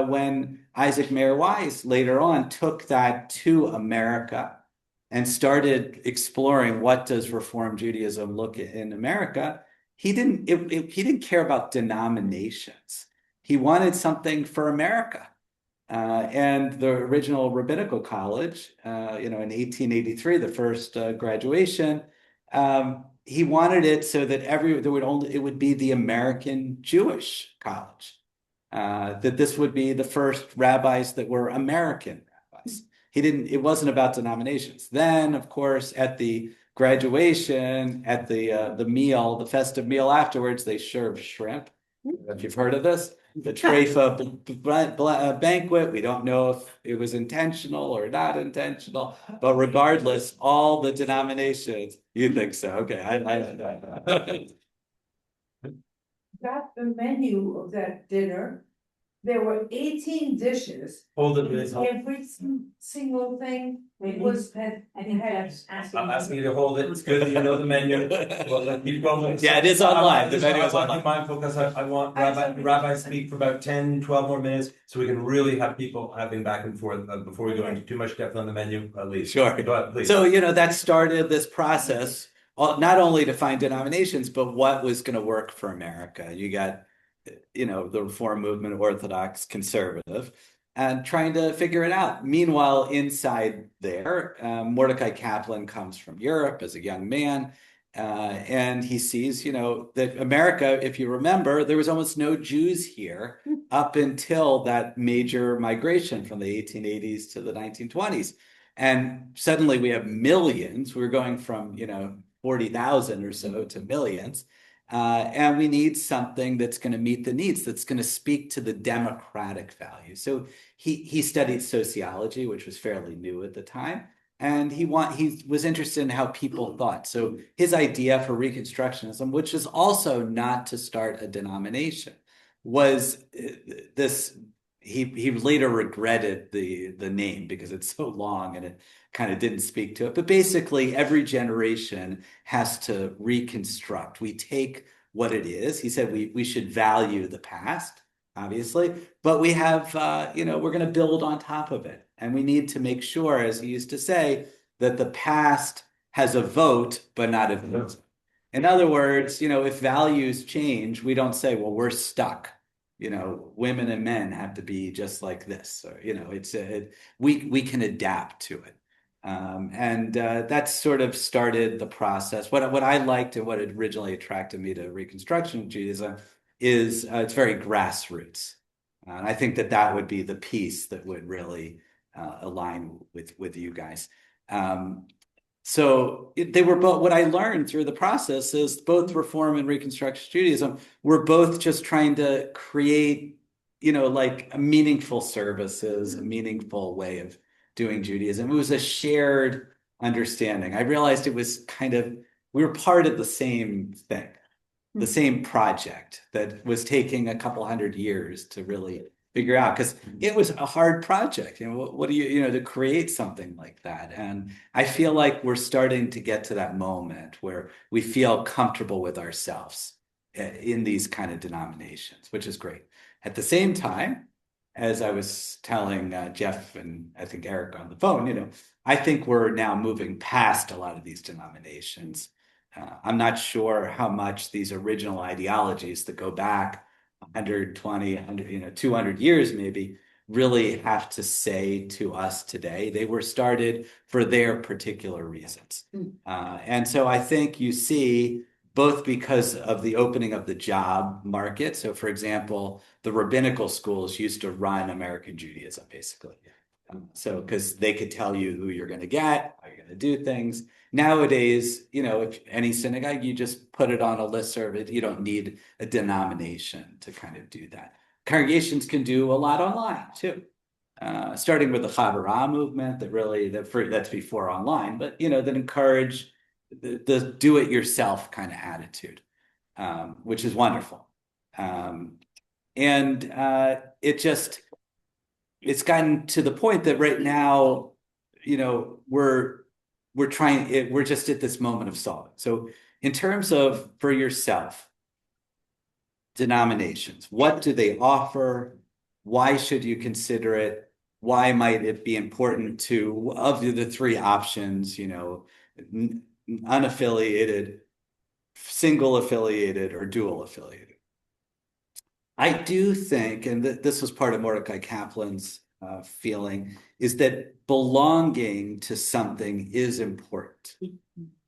When Isaac Mayer Wise later on took that to America and started exploring what does Reform Judaism look in America, he didn't care about denominations. He wanted something for America. And the original rabbinical college, in 1883, the first graduation, he wanted it so that it would be the American Jewish college, that this would be the first rabbis that were American rabbis. It wasn't about denominations. Then, of course, at the graduation, at the festive meal afterwards, they serve shrimp. If you've heard of this, the Treifa banquet. We don't know if it was intentional or not intentional, but regardless, all the denominations. You think so? Okay, Got the menu of that dinner. There were 18 dishes. Hold it, please. Every single thing was had. I'm asking you to hold it. It's good that you know the menu. Well, keep going. Yeah, it is online. The menu is I want to online. be mindful because I want Rabbi speak for about 10, 12 more minutes so we can really have people having back and forth before we go into too much depth on the menu, at least. Sure. Go ahead, please. So, that started this process, not only to find denominations, but what was going to work for America. You got, the Reform movement, Orthodox, conservative, and trying to figure it out. Meanwhile, inside there, Mordecai Kaplan comes from Europe as a young man, and he sees, that America, if you remember, there was almost no Jews here up until that major migration from the 1880s to the 1920s. And suddenly we have millions. We're going from, 40,000 or so to millions. And we need something that's going to meet the needs, that's going to speak to the democratic value. So he studied sociology, which was fairly new at the time, and he was interested in how people thought. So his idea for Reconstructionism, which is also not to start a denomination, was this. He later regretted the name because it's so long and it kind of didn't speak to it. But basically, every generation has to reconstruct. We take what it is. He said we should value the past, obviously, but we have, we're going to build on top of it. And we need to make sure, as he used to say, that the past has a vote, but not a vote. In other words, if values change, we don't say, well, we're stuck. Women and men have to be just like this. Or, we can adapt to it. And that sort of started the process. What I liked and what originally attracted me to Reconstruction Judaism is it's very grassroots. And I think that would be the piece that would really align with you guys. So they were both, what I learned through the process is both Reform and Reconstruction Judaism were both just trying to create, like meaningful services, a meaningful way of doing Judaism. It was a shared understanding. I realized it was we were part of the same thing, the same project that was taking a couple hundred years to really figure out, because it was a hard project. What do you to create something like that? And I feel like we're starting to get to that moment where we feel comfortable with ourselves in these kind of denominations, which is great. At the same time, as I was telling Jeff and I think Eric on the phone, I think we're now moving past a lot of these denominations. I'm not sure how much these original ideologies that go back 120, 100, 200 years maybe really have to say to us today. They were started for their particular reasons. And so I think you see, both because of the opening of the job market. So for example, the rabbinical schools used to run American Judaism, basically. So because they could tell you who you're going to get, how you're going to do things. Nowadays, if any synagogue, you just put it on a listserv. You don't need a denomination to kind of do that. Congregations can do a lot online too, starting with the Chavarah movement that's before online, but that encourage the do-it-yourself kind of attitude, which is wonderful. And it's gotten to the point that right now, we're just at this moment of solving. So in terms of for yourself, denominations, what do they offer? Why should you consider it? Why might it be important to, of the three options, unaffiliated, single affiliated, or dual affiliated? I do think, and this was part of Mordecai Kaplan's feeling is that belonging to something is important.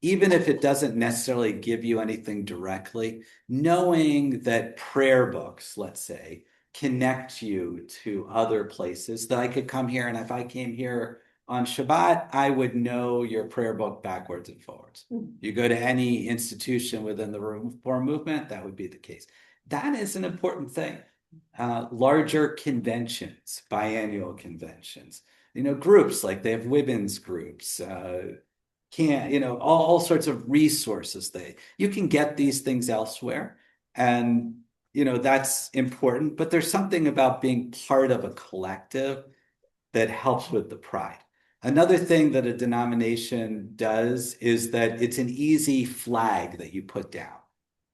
Even if it doesn't necessarily give you anything directly, knowing that prayer books, let's say, connect you to other places, that I could come here, and if I came here on Shabbat, I would know your prayer book backwards and forwards. You go to any institution within the Reform movement, that would be the case. That is an important thing. Larger conventions, biannual conventions, groups, like they have women's groups, all sorts of resources. You can get these things elsewhere, and that's important, but there's something about being part of a collective that helps with the pride. Another thing that a denomination does is that it's an easy flag that you put down.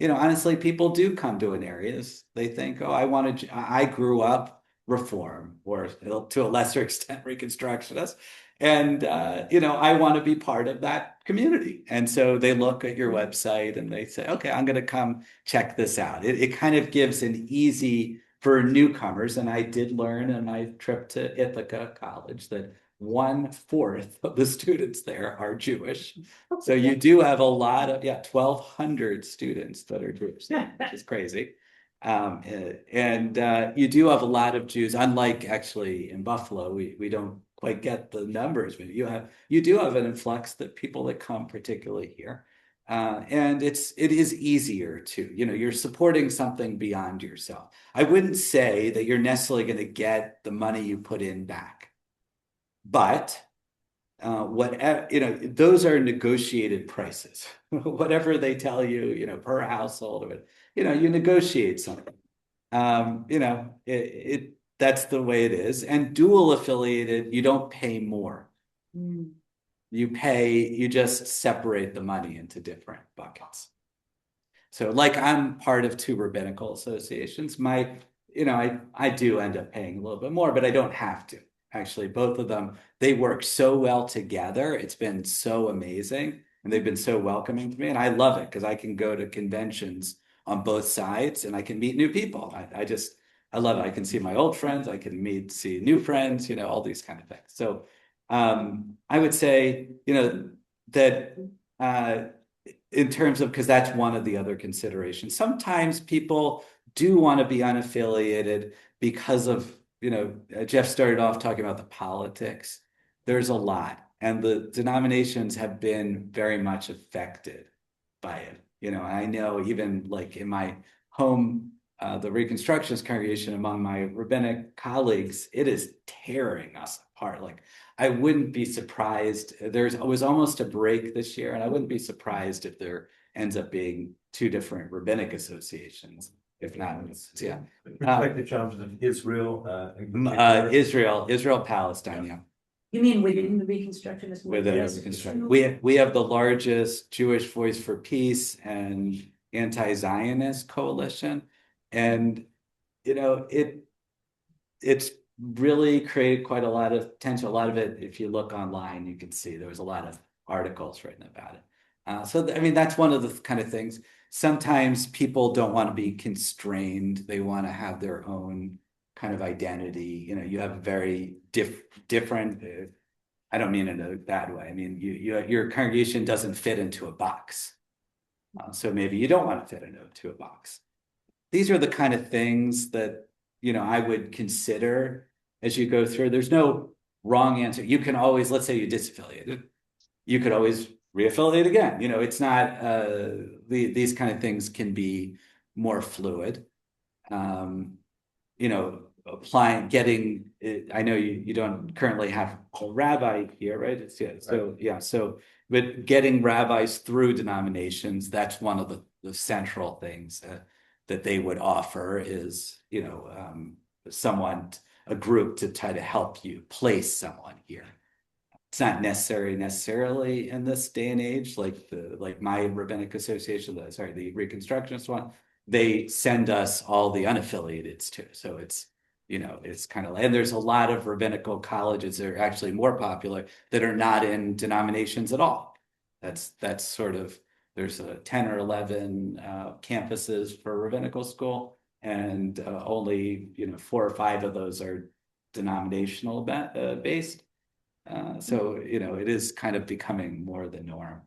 Honestly, people do come to an areas. They think, oh, I grew up Reform, or to a lesser extent Reconstructionist, and I want to be part of that community. And so they look at your website and they say, okay, I'm going to come check this out. It kind of gives an easy for newcomers. And I did learn in my trip to Ithaca College that 1/4 of the students there are Jewish. So you do have a lot of 1,200 students that are Jewish, which is crazy. You do have a lot of Jews, unlike actually in Buffalo, we don't quite get the numbers, but you do have an influx that people that come particularly here. And it is easier to, you're supporting something beyond yourself. I wouldn't say that you're necessarily going to get the money you put in back, but whatever, those are negotiated prices. Whatever they tell you, per household, you negotiate something. That's the way it is. And dual affiliated, you don't pay more. You just separate the money into different buckets. So like I'm part of 2 rabbinical associations. I do end up paying a little bit more, but I don't have to. Actually, both of them, they work so well together. It's been so amazing, and they've been so welcoming to me, and I love it because I can go to conventions on both sides and I can meet new people. I love it. I can see my old friends, I can see new friends, all these kind of things. So I would say, that in terms of, because that's one of the other considerations. Sometimes people do want to be unaffiliated because of, Jeff started off talking about the politics. There's a lot, and the denominations have been very much affected by it. I know even like in my home, the Reconstructionist congregation, among my rabbinic colleagues, it is tearing us apart. Like, I wouldn't be surprised. It was almost a break this year, and I wouldn't be surprised if there ends up being 2 different rabbinic associations. If not, Like the challenges of Israel, Israel, Palestine, yeah. You mean within the Reconstructionist movement? Within the Reconstruction, we have the largest Jewish Voice for Peace and anti-Zionist coalition, and it's really created quite a lot of tension. A lot of it, if you look online, you can see there was a lot of articles written about it. That's one of the kind of things. Sometimes people don't want to be constrained. They want to have their own kind of identity. You have a very different, I don't mean it in a bad way. I mean, your congregation doesn't fit into a box. So maybe you don't want to fit into a box. These are the kind of things that, I would consider as you go through. There's no wrong answer. You can always, let's say you disaffiliated, you could always reaffiliate again. It's not, these kind of things can be more fluid. Getting, I know you don't currently have a rabbi here, right? But getting rabbis through denominations, that's one of the central things that they would offer is, a group to try to help you place someone here. It's not necessarily in this day and age, like my rabbinic association, the Reconstructionist one, they send us all the unaffiliateds too. So it's kind of, and there's a lot of rabbinical colleges that are actually more popular that are not in denominations at all. That's sort of, there's 10 or 11 campuses for rabbinical school, and only 4 or 5 of those are denominational based. So, it is kind of becoming more the norm.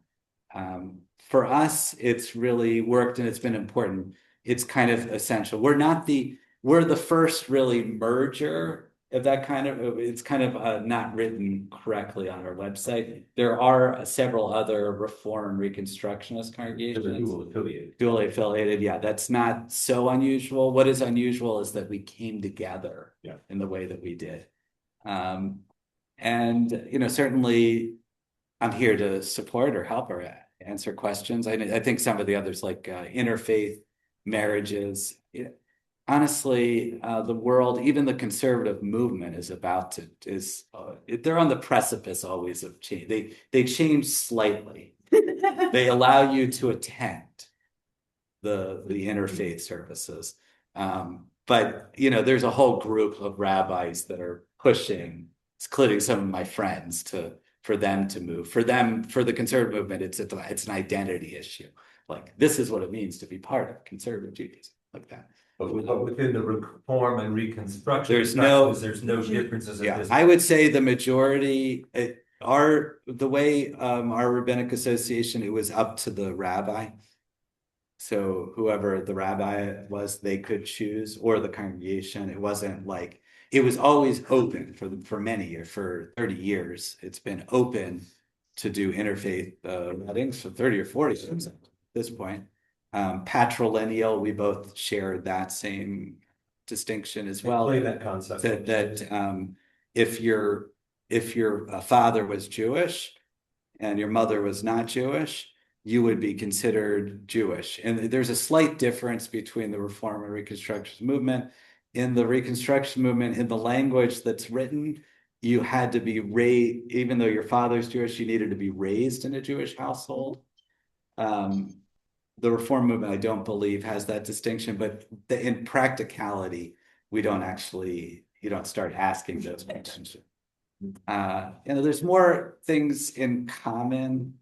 For us, it's really worked and it's been important. It's kind of essential. We're the first really merger of that kind of, it's kind of not written correctly on our website. There are several other Reform Reconstructionist congregations. Dually affiliated, yeah, that's not so unusual. What is unusual is that we came together in the way that we did. And, certainly I'm here to support or help or answer questions. I think some of the others like interfaith marriages, honestly, the world, even the conservative movement they're on the precipice always of change. They change slightly. They allow you to attend the interfaith services. But, there's a whole group of rabbis that are pushing, including some of my friends, for them to move. For the conservative movement, it's an identity issue. Like, this is what it means to be part of conservative Judaism, like that. But within the Reform and Reconstruction, there's no differences. I would say the majority the way our rabbinic association, it was up to the rabbi. So whoever the rabbi was, they could choose, or the congregation. It wasn't like, it was always open for many years, for 30 years. It's been open to do interfaith weddings for 30 or 40 years at this point. Patrilineal, we both share that same distinction as well. Play that concept. That if your father was Jewish and your mother was not Jewish, you would be considered Jewish. And there's a slight difference between the Reform and Reconstruction movement. In the Reconstruction movement, in the language that's written, you had to be raised, even though your father's Jewish, you needed to be raised in a Jewish household. The Reform movement, I don't believe, has that distinction, but in practicality, you don't start asking those questions. There's more things in common.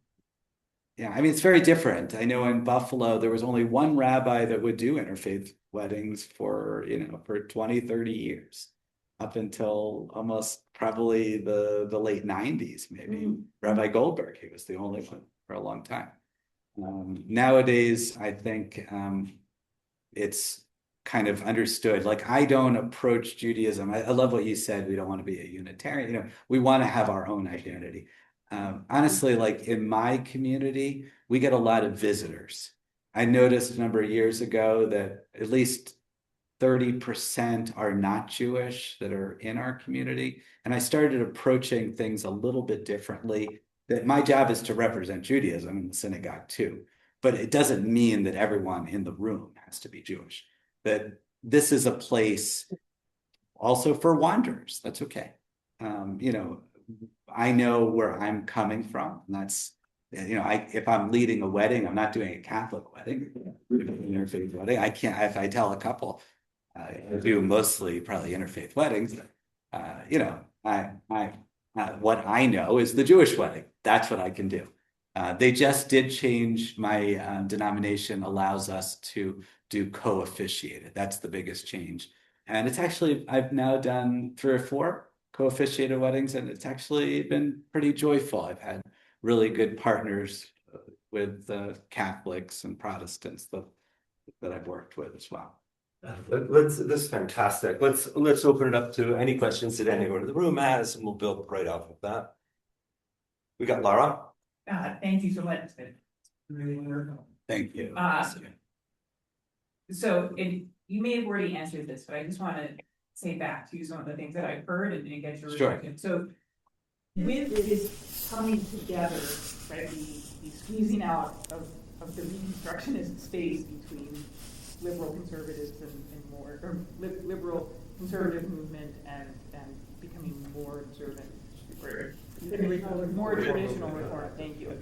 Yeah, I mean, it's very different. I know in Buffalo, there was only one rabbi that would do interfaith weddings for 20, 30 years, up until almost probably the late 90s, maybe. Rabbi Goldberg, he was the only one for a long time. Nowadays, I think it's kind of understood. Like, I don't approach Judaism. I love what you said. We don't want to be a Unitarian. We want to have our own identity. Honestly, like in my community, we get a lot of visitors. I noticed a number of years ago that at least 30% are not Jewish that are in our community. And I started approaching things a little bit differently. That my job is to represent Judaism in the synagogue too, but it doesn't mean that everyone in the room has to be Jewish. That this is a place also for wanderers. That's okay. I know where I'm coming from, and that's, if I'm leading a wedding, I'm not doing a Catholic wedding, interfaith wedding. I can't. If I tell a couple, I do mostly probably interfaith weddings. What I know is the Jewish wedding. That's what I can do. They just did change. My denomination allows us to do co-officiated. That's the biggest change. And it's actually, I've now done 3 or 4 co-officiated weddings, and it's actually been pretty joyful. I've had really good partners with Catholics and Protestants that I've worked with as well. This is fantastic. Let's open it up to any questions that anyone in the room has, and we'll build right off of that. We got Laura. Thank you so much. It's been really wonderful. Thank you. So, you may have already answered this, but I just want to say back to you some of the things that I've heard and get your reaction. So, with this coming together, right, the squeezing out of the Reconstructionist space between liberal conservatives and more, or liberal conservative movement and becoming more observant, or more traditional reform. Thank you.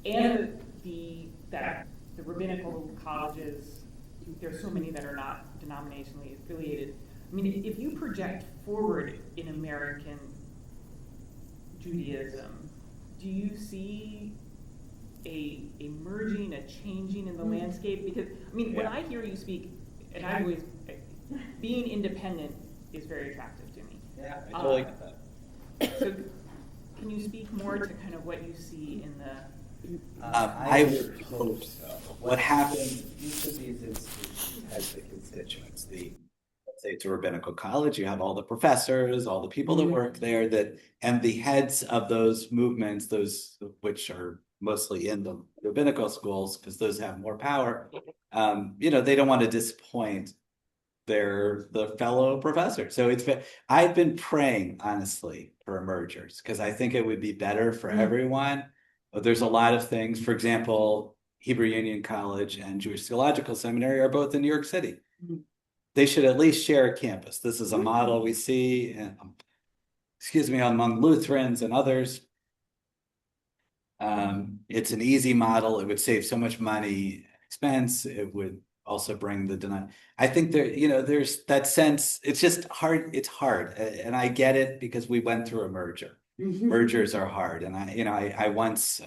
And the rabbinical colleges, there's so many that are not denominationally affiliated. I mean, if you project forward in American Judaism, do you see a merging, a changing in the landscape? Because, I mean, when I hear you speak, and I always being independent is very attractive to me. Yeah, I totally get that. So can you speak more to kind of what you see in the? I would hope so. What happens, each of these institutions has the constituents. Let's say it's a rabbinical college, you have all the professors, all the people that work there and the heads of those movements, those which are mostly in the rabbinical schools, because those have more power. They don't want to disappoint the fellow professors. So I've been praying honestly for mergers because I think it would be better for everyone. But there's a lot of things. For example, Hebrew Union College and Jewish Theological Seminary are both in New York City. They should at least share a campus. This is a model we see, among Lutherans and others. It's an easy model. It would save so much money, expense. It would also bring the denial. I think there's that sense. It's just hard. It's hard, and I get it because we went through a merger. Mergers are hard, and I once,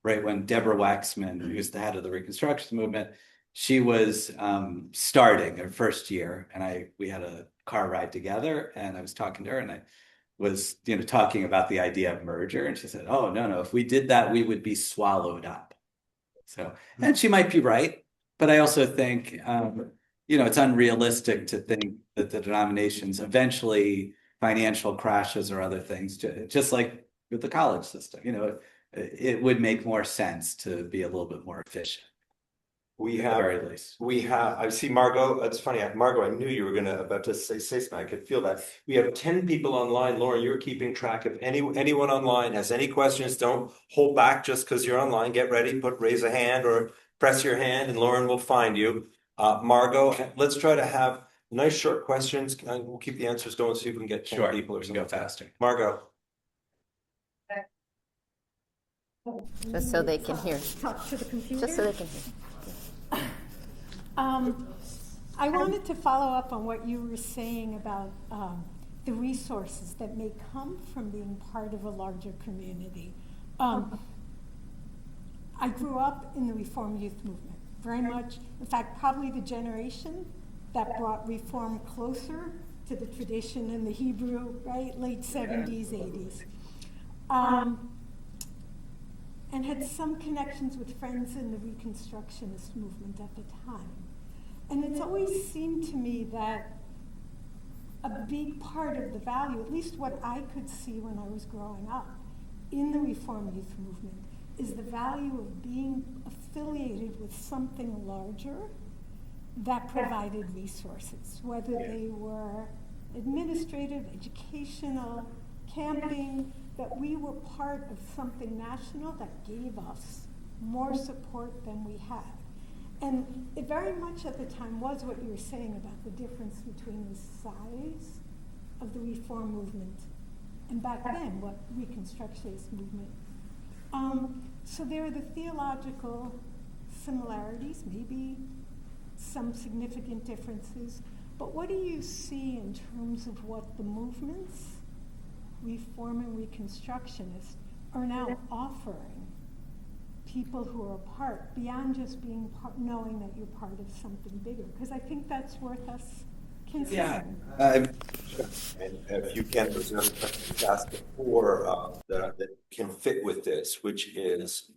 right when Deborah Waxman, who's the head of the Reconstruction movement, she was starting her first year, and we had a car ride together, and I was talking to her, and I was talking about the idea of merger, and she said, "Oh no, if we did that, we would be swallowed up." So, and she might be right, but I also think it's unrealistic to think that the denominations eventually financial crashes or other things, just like with the college system, it would make more sense to be a little bit more efficient. We At the have, very least. I see Margot, it's funny, Margot, I knew you were about to say something, I could feel that. We have 10 people online. Lauren, you're keeping track of anyone online has any questions, don't hold back just because you're online, get ready, raise a hand or press your hand and Lauren will find you. Margot, let's try to have nice short questions, and we'll keep the answers going so you can get 10 people or something. Go faster. Margot. Just so they can hear. Talk to the computer. Just so they can hear. I wanted to follow up on what you were saying about the resources that may come from being part of a larger community. I grew up in the Reform Youth Movement, very much, in fact, probably the generation that brought Reform closer to the tradition in the Hebrew, right, late 70s, 80s. And had some connections with friends in the Reconstructionist movement at the time. And it's always seemed to me that a big part of the value, at least what I could see when I was growing up in the Reform Youth Movement, is the value of being affiliated with something larger that provided resources, whether they were administrative, educational, camping, that we were part of something national that gave us more support than we had. And it very much at the time was what you were saying about the difference between the size of the Reform movement and back then what Reconstructionist movement. So there are the theological similarities, maybe some significant differences, but what do you see in terms of what the movements, Reform and Reconstructionists, are now offering people who are part, beyond just being part, knowing that you're part of something bigger? Because I think that's worth us considering. Yeah, and if you can, there's another question to ask before that can fit with this, which is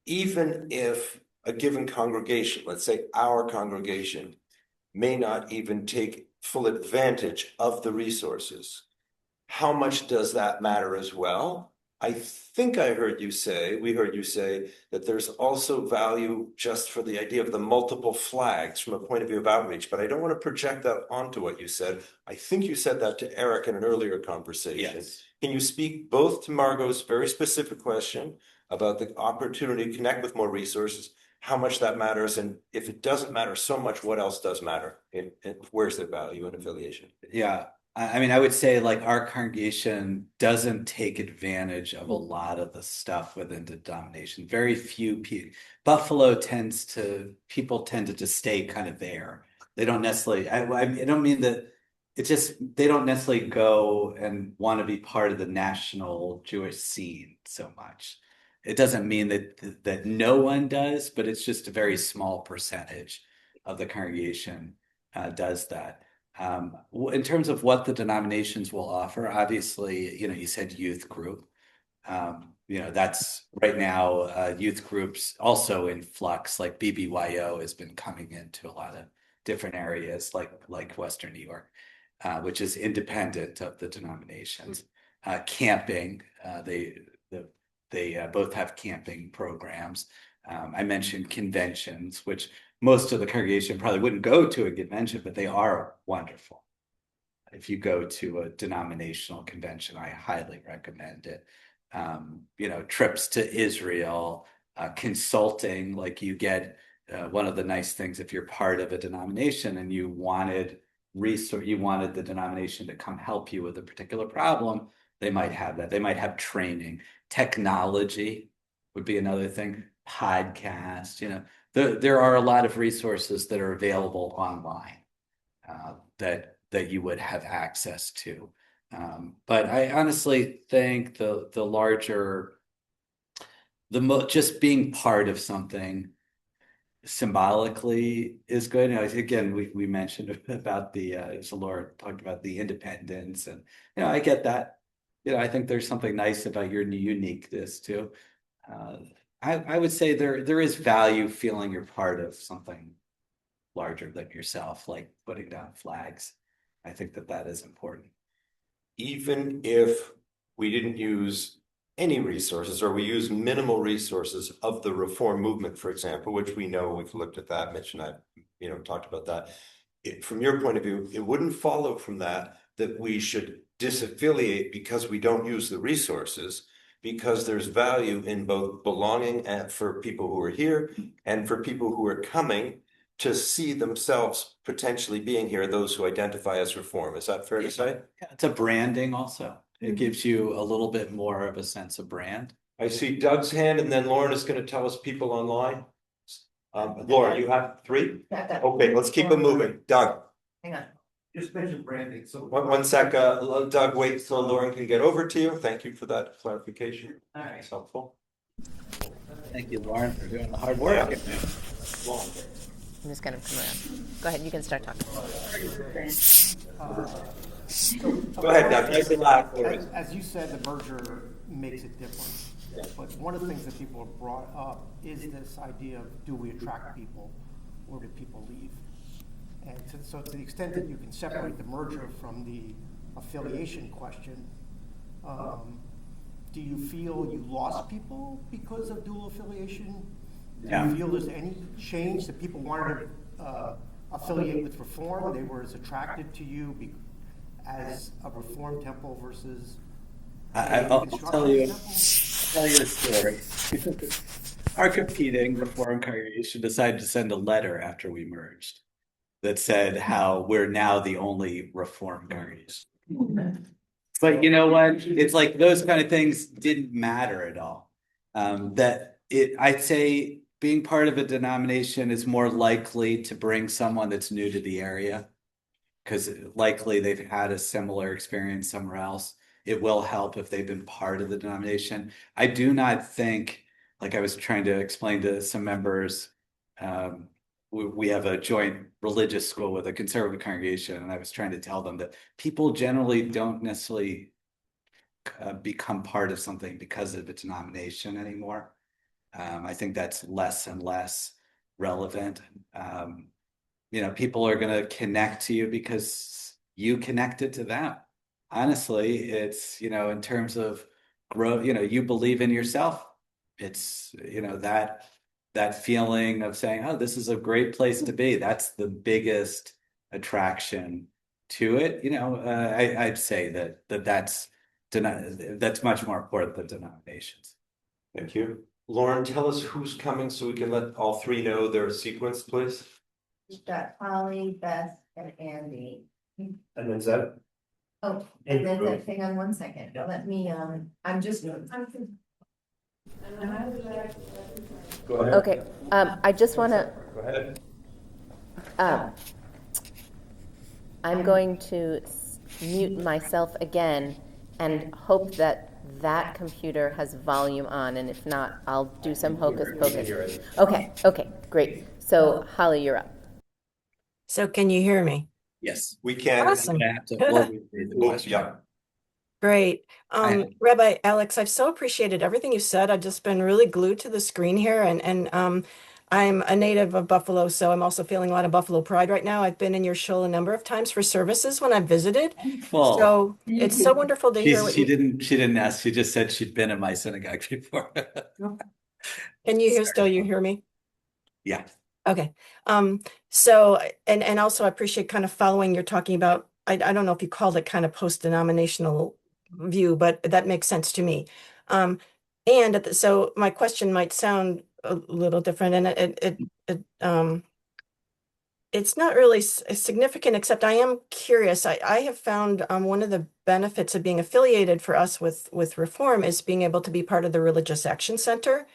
even if a given congregation, let's say our congregation, may not even take full advantage of the resources, how much does that matter as well? I think we heard you say that there's also value just for the idea of the multiple flags from a point of view of outreach, but I don't want to project that onto what you said. I think you said that to Eric in an earlier conversation. Yes. Can you speak both to Margot's very specific question about the opportunity to connect with more resources, how much that matters, and if it doesn't matter so much, what else does matter? And where's the value in affiliation? Yeah. I mean, I would say like our congregation doesn't take advantage of a lot of the stuff within the denomination. Very few people. People tend to just stay kind of there. They don't necessarily, I don't mean that, it's just, they don't necessarily go and want to be part of the national Jewish scene so much. It doesn't mean that no one does, but it's just a very small percentage of the congregation does that. In terms of what the denominations will offer, obviously, you said youth group. That's right now, youth groups also in flux, like BBYO has been coming into a lot of different areas like Western New York, which is independent of the denominations. Camping, they both have camping programs. I mentioned conventions, which most of the congregation probably wouldn't go to a convention, but they are wonderful. If you go to a denominational convention, I highly recommend it. Trips to Israel, consulting, like you get one of the nice things if you're part of a denomination and you wanted the denomination to come help you with a particular problem, they might have that. They might have training. Technology would be another thing. Podcast, there are a lot of resources that are available online that you would have access to. But I honestly think just being part of something symbolically is good. Again, we mentioned about as Laura talked about the independence, and I get that. I think there's something nice about your uniqueness too. I would say there is value feeling you're part of something larger than yourself, like putting down flags. I think that is important. Even if we didn't use any resources, or we use minimal resources of the reform movement, for example, which we know, we've looked at that, Mitch and I, talked about that. From your point of view, it wouldn't follow from that we should disaffiliate because we don't use the resources, because there's value in both belonging and for people who are here and for people who are coming to see themselves potentially being here, those who identify as reform. Is that fair to say? Yeah, it's a branding also. It gives you a little bit more of a sense of brand. I see Doug's hand, and then Lauren is going to tell us people online. Lauren, you have 3? Okay, let's keep it moving. Doug. Hang on. Just mention branding, so. One sec, Doug, wait till Lauren can get over to you. Thank you for that clarification. All right. It's helpful. Thank you, Lauren, for doing the hard work. Yeah. I'm just gonna come around. Go ahead, you can start talking. Go ahead, Doug. Nice and loud for us. As you said, the merger makes it different. But one of the things that people have brought up is this idea of, do we attract people or do people leave? And so to the extent that you can separate the merger from the affiliation question, do you feel you lost people because of dual affiliation? Do you feel there's any change that people wanted to affiliate with Reform? They were as attracted to you as a Reform temple versus I'll tell you a story. Our competing Reform congregation decided to send a letter after we merged that said how we're now the only Reform congregation. But you know what? It's like those kind of things didn't matter at all. I'd say being part of a denomination is more likely to bring someone that's new to the area, because likely they've had a similar experience somewhere else. It will help if they've been part of the denomination. I do not think, like I was trying to explain to some members, we have a joint religious school with a conservative congregation, and I was trying to tell them that people generally don't necessarily become part of something because of a denomination anymore. I think that's less and less relevant. People are going to connect to you because you connected to them. Honestly, it's, in terms of growth, you believe in yourself. It's, that feeling of saying, oh, this is a great place to be. That's the biggest attraction to it. I'd say that's much more important than denominations. Thank you. Lauren, tell us who's coming so we can let all 3 know their sequence, please. We've got Holly, Beth, and Andy. And then Zeb. Oh, and then hang on one second. Let me, I'm Go ahead. Okay, I just wanna, Go ahead. I'm going to mute myself again and hope that computer has volume on, and if not, I'll do some hocus pocus. Okay, great. So Holly, you're up. So can you hear me? Yes. We can. Awesome. Yeah. Great. Rabbi Alex, I've so appreciated everything you said. I've just been really glued to the screen here, and I'm a native of Buffalo, so I'm also feeling a lot of Buffalo pride right now. I've been in your shul a number of times for services when I've visited. Full. So it's so wonderful to hear what She didn't ask. She just said she'd been in my synagogue before. Can you hear still? You hear me? Yeah. Okay. So and also I appreciate kind of following you're talking about. I don't know if you called it kind of post-denominational view, but that makes sense to me. So my question might sound a little different, and it's not really significant, except I am curious. I have found one of the benefits of being affiliated for us with Reform is being able to be part of the Religious Action Center.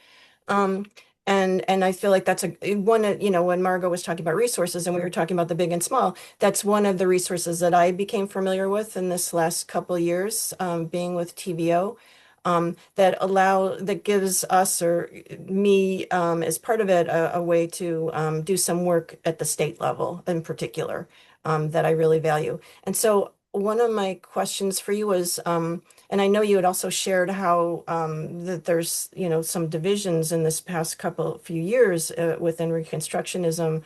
Um, and I feel like that's one, when Margot was talking about resources and we were talking about the big and small, that's one of the resources that I became familiar with in this last couple of years, being with TVO, that gives us or me, as part of it, a way to do some work at the state level in particular, that I really value. And so one of my questions for you was, and I know you had also shared how that there's some divisions in this past few years within Reconstructionism,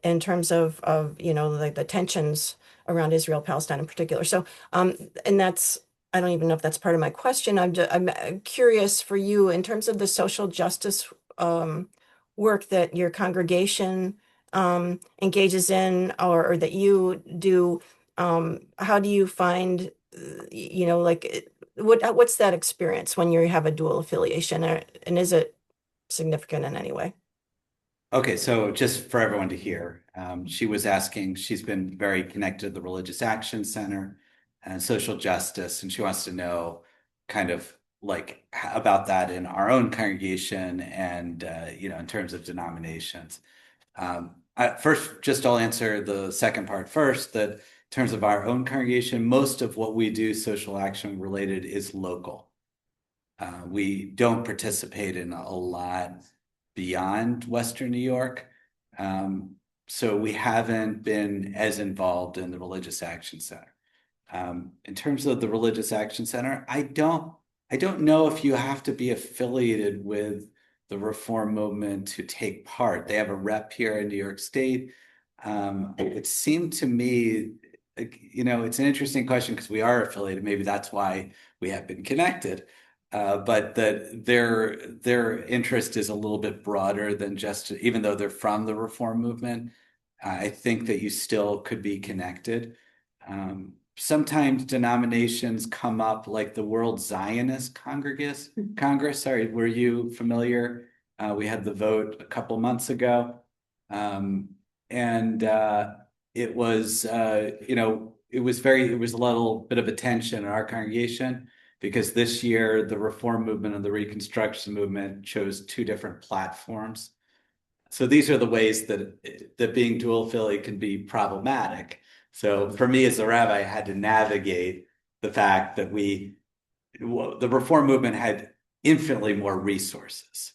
in terms of like the tensions around Israel Palestine in particular. So and that's, I don't even know if that's part of my question. I'm curious for you in terms of the social justice work that your congregation engages in, or that you do. How do you find, what's that experience when you have a dual affiliation, and is it significant in any way? Okay, so just for everyone to hear, she was asking, she's been very connected to the Religious Action Center and social justice, and she wants to know kind of like about that in our own congregation and, in terms of denominations. First, I'll answer the second part first, that in terms of our own congregation, most of what we do social action related is local. We don't participate in a lot beyond Western New York. So we haven't been as involved in the Religious Action Center. In terms of the Religious Action Center, I don't know if you have to be affiliated with the Reform movement to take part. They have a rep here in New York State. It seemed to me, it's an interesting question because we are affiliated. Maybe that's why we have been connected. But that their interest is a little bit broader than just, even though they're from the Reform movement, I think that you still could be connected. Sometimes denominations come up, like the World Zionist Congress. Sorry, were you familiar? We had the vote a couple months ago, and it was, it was a little bit of a tension in our congregation, because this year the Reform movement and the Reconstruction movement chose two different platforms. So these are the ways that being dual affiliate can be problematic. So for me as a rabbi, I had to navigate the fact that the Reform movement had infinitely more resources.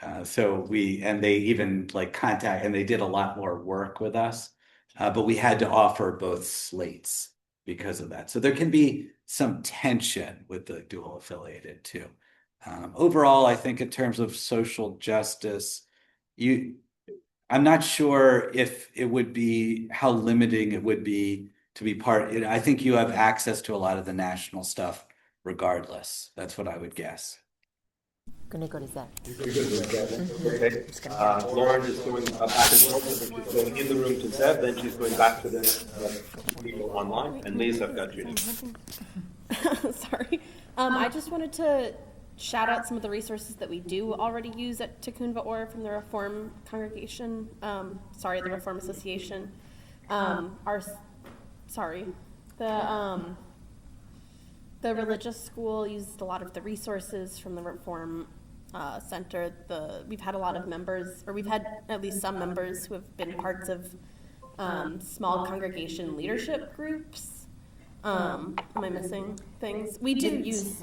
They even contact, and they did a lot more work with us, but we had to offer both slates because of that. So there can be some tension with the dual affiliated too. Overall, I think in terms of social justice, I'm not sure if it would be, how limiting it would be to be part. I think you have access to a lot of the national stuff regardless. That's what I would guess. I'm going to go to Zach. Okay. Lauren is going back and forth. She's going in the room to Zeb, then she's going back to the people online. And Lisa, I've got you. Sorry. I just wanted to shout out some of the resources that we do already use at Tikkun V'Or from the Reform Congregation. The Reform Association. The religious school used a lot of the resources from the Reform Center. We've had a lot of members, or we've had at least some members who have been parts of small congregation leadership groups. Am I missing things? We do use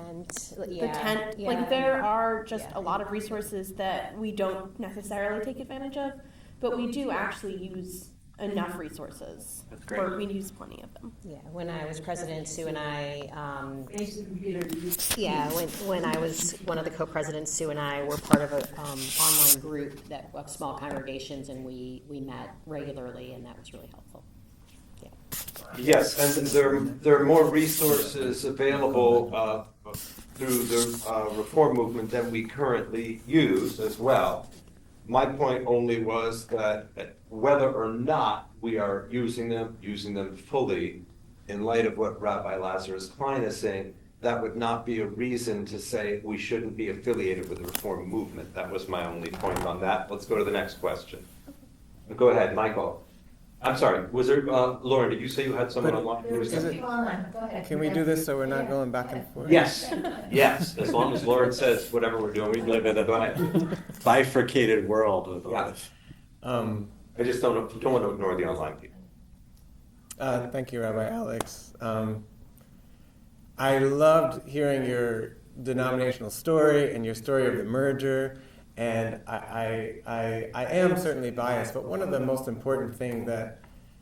the tent. Like there are just a lot of resources that we don't necessarily take advantage of, but we do actually use enough resources. That's great. Or we use plenty of them. Yeah, when I was president, Sue and I, when I was one of the co-presidents, Sue and I were part of a online group that of small congregations, and we met regularly, and that was really helpful. Yeah. Yes, and there are more resources available through the reform movement than we currently use as well. My point only was that whether or not we are using them fully, in light of what Rabbi Lazarus-Klein is saying, that would not be a reason to say we shouldn't be affiliated with the reform movement. That was my only point on that. Let's go to the next question. Go ahead, Michael. I'm sorry, was there, Lauren, did you say you had someone online? There's people online. Go ahead. Can we do this so we're not going back and forth? Yes, yes, as long as Lauren says whatever we're doing, we live in a bifurcated world with all this. I just don't want to ignore the online people. Thank you, Rabbi Alex. I loved hearing your denominational story and your story of the merger. And I am certainly biased, but one of the most important things that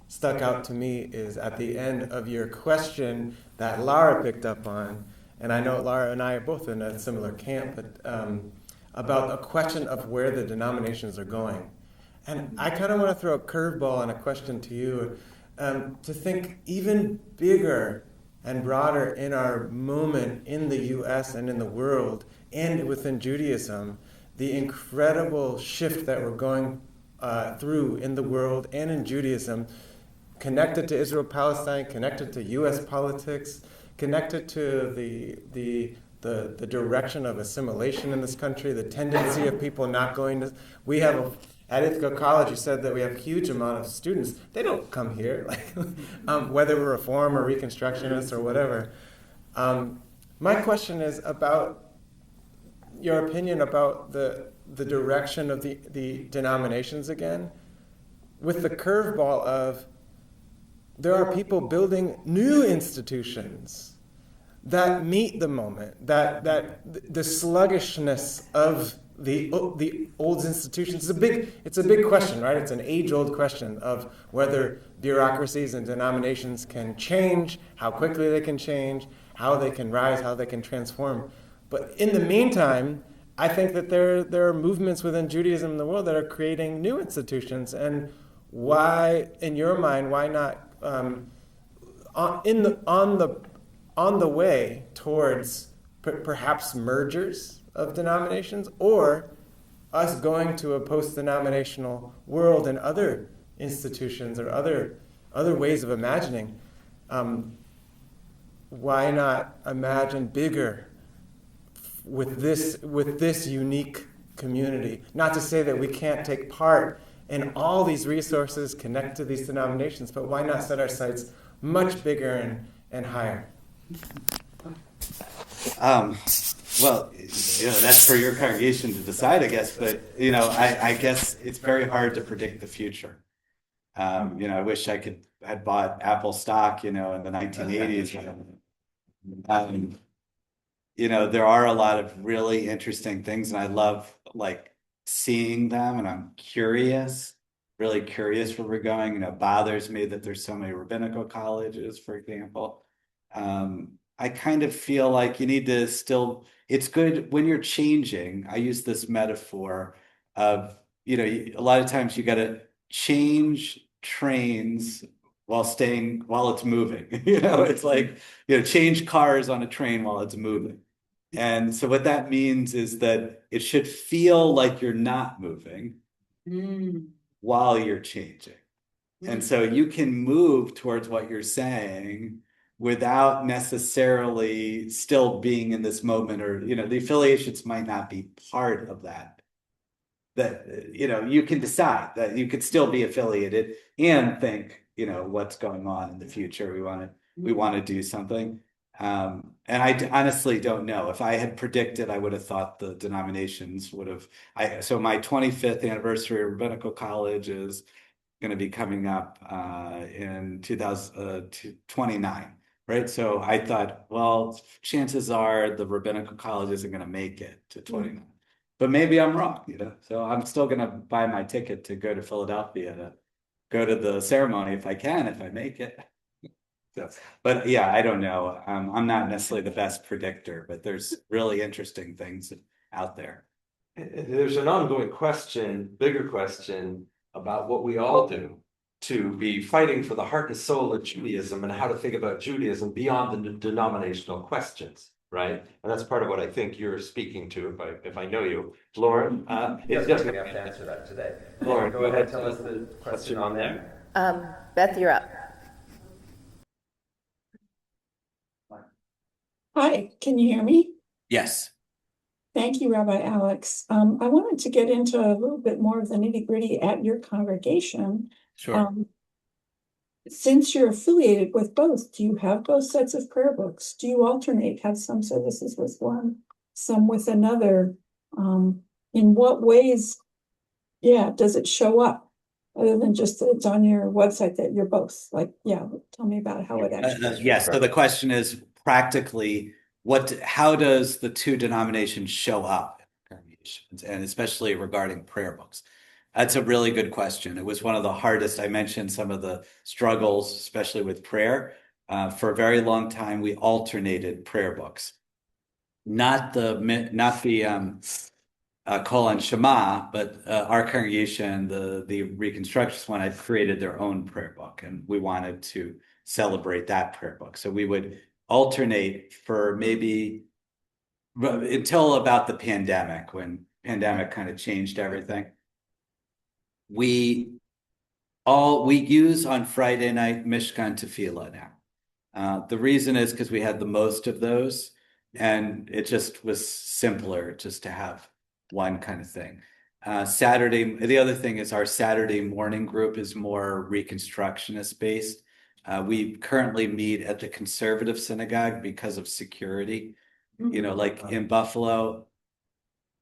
stuck out to me is at the end of your question that Lara picked up on, and I know Lara and I are both in a similar camp, but about a question of where the denominations are going. And I kind of want to throw a curveball and a question to you, to think even bigger and broader in our moment in the U.S. and in the world and within Judaism, the incredible shift that we're going through in the world and in Judaism, connected to Israel-Palestine, connected to U.S. politics, connected to the direction of assimilation in this country, the tendency of people not going to. We have at Ithaca College, you said that we have a huge amount of students. They don't come here, whether we're Reform or Reconstructionists or whatever. My question is about your opinion about the direction of the denominations again, with the curveball of there are people building new institutions that meet the moment, that the sluggishness of the old institutions. It's a big question, right? It's an age-old question of whether bureaucracies and denominations can change, how quickly they can change, how they can rise, how they can transform. But in the meantime, I think that there are movements within Judaism in the world that are creating new institutions. And why, in your mind, why not on the way towards perhaps mergers of denominations, or us going to a post-denominational world and other institutions or other ways of imagining? Why not imagine bigger with this unique community? Not to say that we can't take part in all these resources connected to these denominations, but why not set our sights much bigger and higher? Well, that's for your congregation to decide, I guess. But I guess it's very hard to predict the future. I wish I had bought Apple stock, in the 1980s. There are a lot of really interesting things, and I love seeing them, and I'm really curious where we're going. It bothers me that there's so many rabbinical colleges, for example. I kind of feel like you need to still, it's good when you're changing. I use this metaphor of, a lot of times you got to change trains while it's moving. It's like, change cars on a train while it's moving. And so what that means is that it should feel like you're not moving while you're changing. And so you can move towards what you're saying without necessarily still being in this moment, or, the affiliations might not be part of that. You can decide that you could still be affiliated and think, what's going on in the future. We want to do something. And I honestly don't know. If I had predicted, I would have thought the denominations would have. So my 25th anniversary of Rabbinical College is going to be coming up in 2029, right? So I thought, well, chances are the Rabbinical College isn't going to make it to 29. But maybe I'm wrong, So I'm still going to buy my ticket to go to Philadelphia go to the ceremony if I make it. So, but yeah, I don't know. I'm not necessarily the best predictor, but there's really interesting things out there. There's an ongoing question, bigger question about what we all do to be fighting for the heart and soul of Judaism and how to think about Judaism beyond the denominational questions, right? And that's part of what I think you're speaking to, if I know you. Lauren, it doesn't have to answer that today. Lauren, go ahead, tell us the question on there. Beth, you're up. Hi, can you hear me? Yes. Thank you, Rabbi Alex. I wanted to get into a little bit more of the nitty-gritty at your congregation. Sure. Since you're affiliated with both, do you have both sets of prayer books? Do you alternate, have some services with one, some with another? In what ways, does it show up? Other than just that it's on your website that you're both, tell me about how it actually. Yes, so the question is practically, how does the two denominations show up in congregations, and especially regarding prayer books? That's a really good question. It was one of the hardest. I mentioned some of the struggles, especially with prayer. For a very long time, we alternated prayer books, not the Kol and Shema, but our congregation, the Reconstructionist one, had created their own prayer book, and we wanted to celebrate that prayer book. So we would alternate for maybe until about the pandemic, when pandemic kind of changed everything. We use on Friday night Mishkan Tefillah now. The reason is because we had the most of those, and it just was simpler just to have one kind of thing. Saturday, the other thing is our Saturday morning group is more Reconstructionist based. We currently meet at the Conservative Synagogue because of security. You know, like in Buffalo,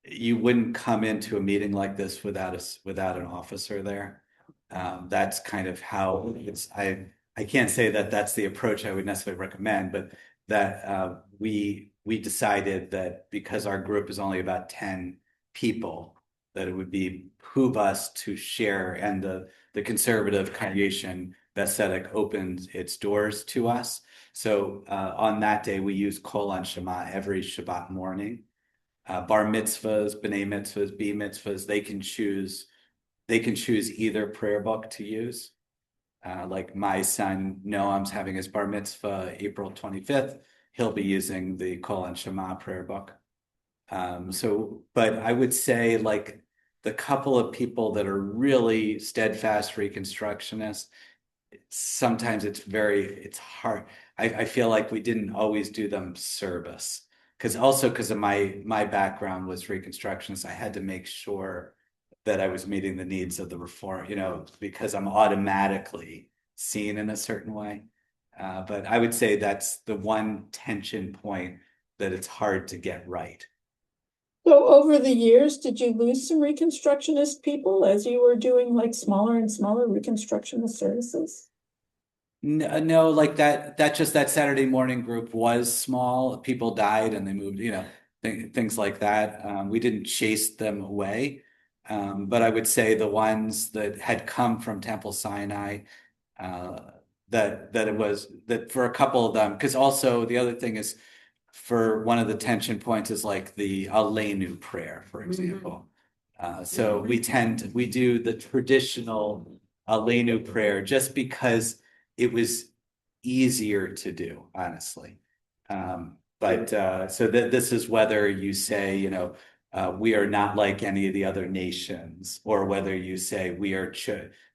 you wouldn't come into a meeting like this without an officer there. That's kind of how it's. I can't say that that's the approach I would necessarily recommend, but that we decided that because our group is only about 10 people, that it would behoove us to share, and the conservative congregation Besedik opened its doors to us. So on that day, we use Kol and Shema every Shabbat morning. Bar mitzvahs, b'nai mitzvahs, b mitzvahs, they can choose either prayer book to use. Like my son Noam's having his bar mitzvah April 25th. He'll be using the Kol and Shema prayer book. But I would say, like, the couple of people that are really steadfast Reconstructionists, sometimes it's hard. I feel like we didn't always do them service, because of my background was Reconstructionist. I had to make sure that I was meeting the needs of the Reform, because I'm automatically seen in a certain way. But I would say that's the one tension point that it's hard to get right. So over the years, did you lose some Reconstructionist people as you were doing like smaller and smaller Reconstructionist services? No, like that Saturday morning group was small. People died and they moved, things like that. We didn't chase them away. But I would say the ones that had come from Temple Sinai, that for a couple of them, because also the other thing is, for one of the tension points is like the Aleinu prayer, for example. So we do the traditional Aleinu prayer just because it was easier to do, honestly. This is whether you say, we are not like any of the other nations, or whether you say we are.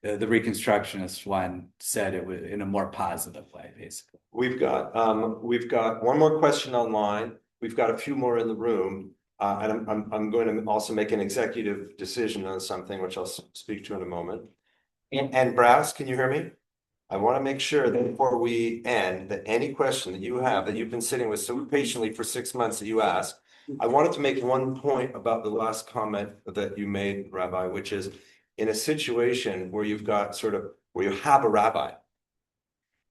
The Reconstructionist one said it was in a more positive way, basically. We've got one more question online. We've got a few more in the room, and I'm going to also make an executive decision on something, which I'll speak to in a moment. And Brass, can you hear me? I want to make sure that before we end, that any question that you have that you've been sitting with so patiently for 6 months that you ask, I wanted to make one point about the last comment that you made, Rabbi, which is in a situation where you have a rabbi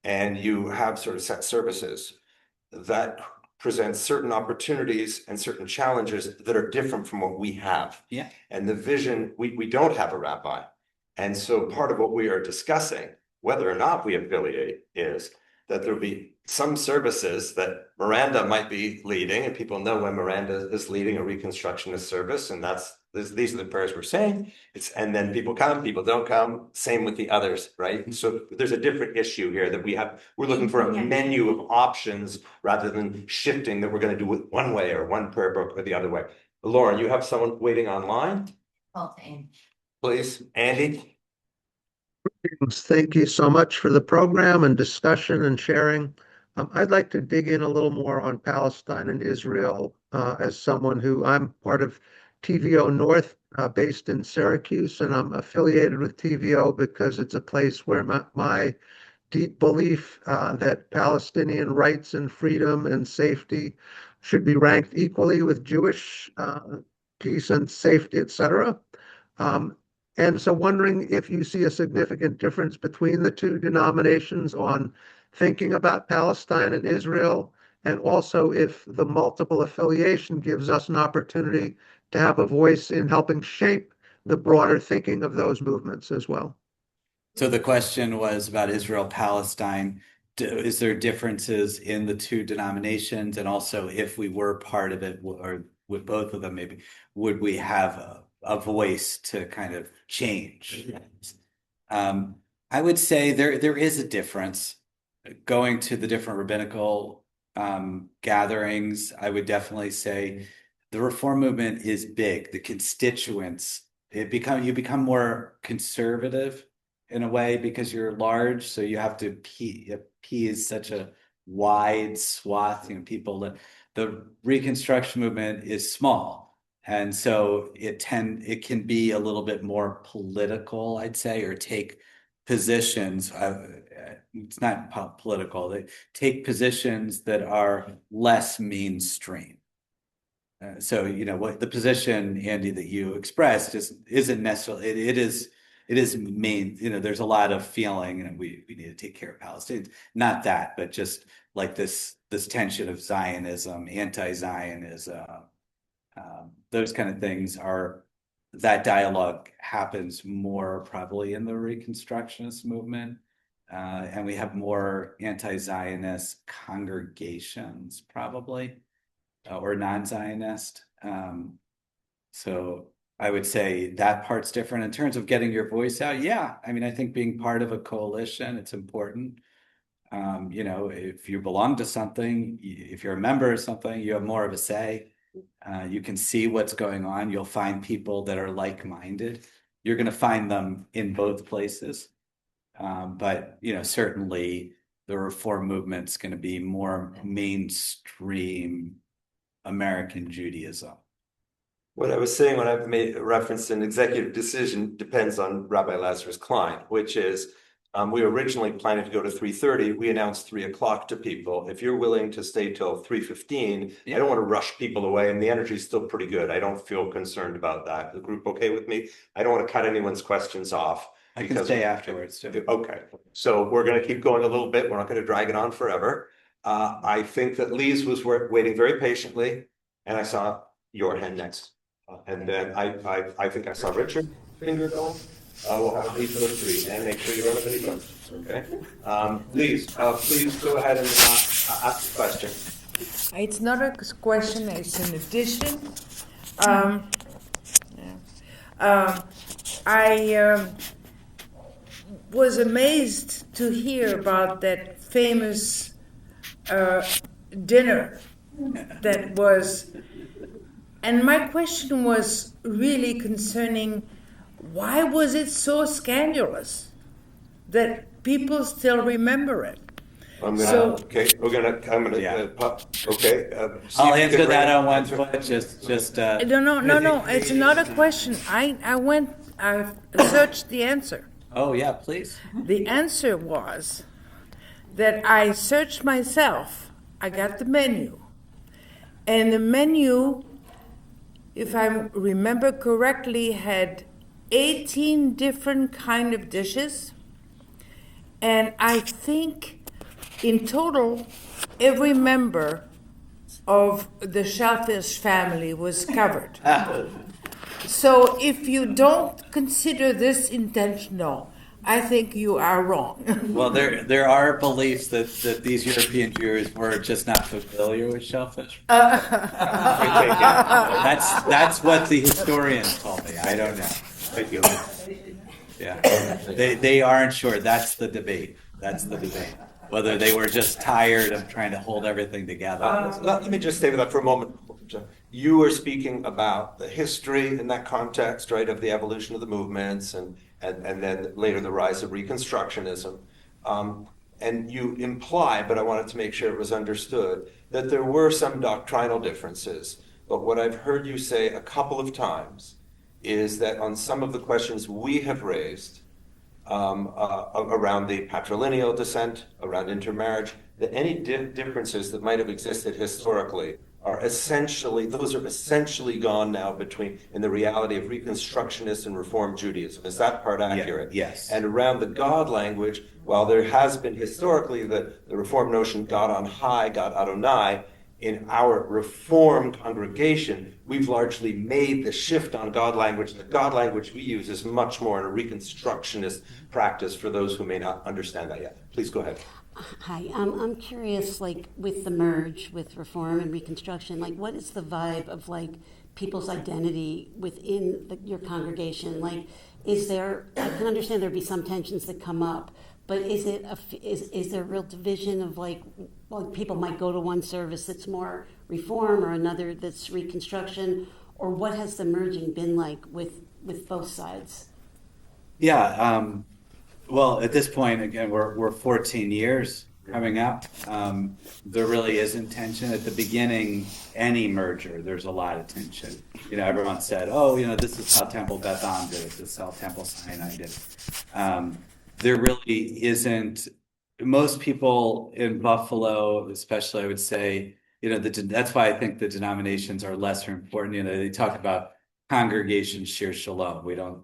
and you have sort of set services, that presents certain opportunities and certain challenges that are different from what we have. Yeah. And the vision, we don't have a rabbi. And so part of what we are discussing, whether or not we affiliate, is that there'll be some services that Miranda might be leading, and people know when Miranda is leading a Reconstructionist service, and these are the prayers we're saying. And then people come, people don't come. Same with the others, right? And so there's a different issue here that we're looking for a menu of options rather than shifting that we're going to do it one way or one prayer book or the other way. Lauren, you have someone waiting online? Please, Andy. Thank you so much for the program and discussion and sharing. I'd like to dig in a little more on Palestine and Israel as someone who I'm part of TVO North based in Syracuse, and I'm affiliated with TVO because it's a place where my deep belief that Palestinian rights and freedom and safety should be ranked equally with Jewish peace and safety, etc. And so wondering if you see a significant difference between the two denominations on thinking about Palestine and Israel, and also if the multiple affiliation gives us an opportunity to have a voice in helping shape the broader thinking of those movements as well. So the question was about Israel-Palestine. Is there differences in the two denominations? And also, if we were part of it, or with both of them, maybe, would we have a voice to kind of change? I would say there is a difference. Going to the different rabbinical gatherings, I would definitely say the reform movement is big. The constituents, you become more conservative in a way because you're large, so you have to appease such a wide swath, people. The Reconstruction movement is small, and so it can be a little bit more political, I'd say, or take positions. It's not political. They take positions that are less mainstream. So what the position, Andy, that you expressed isn't necessarily. It is main. There's a lot of feeling, and we need to take care of Palestinians. Not that, but just like this tension of Zionism, anti-Zionism, those kind of things are. That dialogue happens more probably in the Reconstructionist movement, and we have more anti-Zionist congregations probably, or non-Zionist. So I would say that part's different in terms of getting your voice out. Yeah, I think being part of a coalition, it's important. If you belong to something, if you're a member of something, you have more of a say. You can see what's going on. You'll find people that are like-minded. You're going to find them in both places. But certainly the reform movement's going to be more mainstream American Judaism. What I was saying when I made a reference to an executive decision depends on Rabbi Lazarus-Klein, which is we originally planned to go to 3:30. We announced 3 o'clock to people. If you're willing to stay till 3:15, I don't want to rush people away, and the energy is still pretty good. I don't feel concerned about that. The group okay with me? I don't want to cut anyone's questions off. I can stay afterwards too. Okay, so we're going to keep going a little bit. We're not going to drag it on forever. I think that Lise was waiting very patiently, and I saw your hand next. And then I think I saw Richard finger going. We'll have each of those 3 and make sure you don't have any questions, okay? Lise, please go ahead and ask the question. It's not a question, it's an addition. I was amazed to hear about that famous dinner that was, and my question was really concerning why was it so scandalous that people still remember it? I'm gonna I'll answer that on one foot. Just No. It's not a question. I searched the answer. Oh yeah, please. The answer was that I searched myself. I got the menu, and the menu, if I remember correctly, had 18 different kind of dishes, and I think in total every member of the shellfish family was covered. So if you don't consider this intentional, I think you are wrong. Well, there are beliefs that these European Jews were just not familiar with shellfish. That's what the historians told me. I don't know. Yeah, they aren't sure. That's the debate. Whether they were just tired of trying to hold everything together. Let me just stay with that for a moment. You were speaking about the history in that context, right, of the evolution of the movements and then later the rise of Reconstructionism. And you imply, but I wanted to make sure it was understood, that there were some doctrinal differences. But what I've heard you say a couple of times is that on some of the questions we have raised, around the patrilineal descent, around intermarriage, that any differences that might have existed historically are essentially gone now in the reality of Reconstructionist and Reform Judaism. Is that part accurate? Yes. And around the God language, while there has been historically the Reform notion, God on high, God Adonai, in our Reform congregation, we've largely made the shift on God language. The God language we use is much more in a Reconstructionist practice for those who may not understand that yet. Please go ahead. Hi, I'm curious, like with the merge, with Reform and Reconstruction, like what is the vibe of like people's identity within your congregation? Like, is there? I can understand there'd be some tensions that come up, but is there a real division of like people might go to one service that's more Reform or another that's Reconstruction, or what has the merging been like with both sides? Yeah. Well, at this point, again, we're 14 years coming up. There really isn't tension. At the beginning, any merger, there's a lot of tension. Everyone said, oh, this is how Temple Beth Am did it. This is how Temple Sinai did it. There really isn't. Most people in Buffalo, especially, I would say, that's why I think the denominations are lesser important. They talk about Congregation Shir Shalom. We don't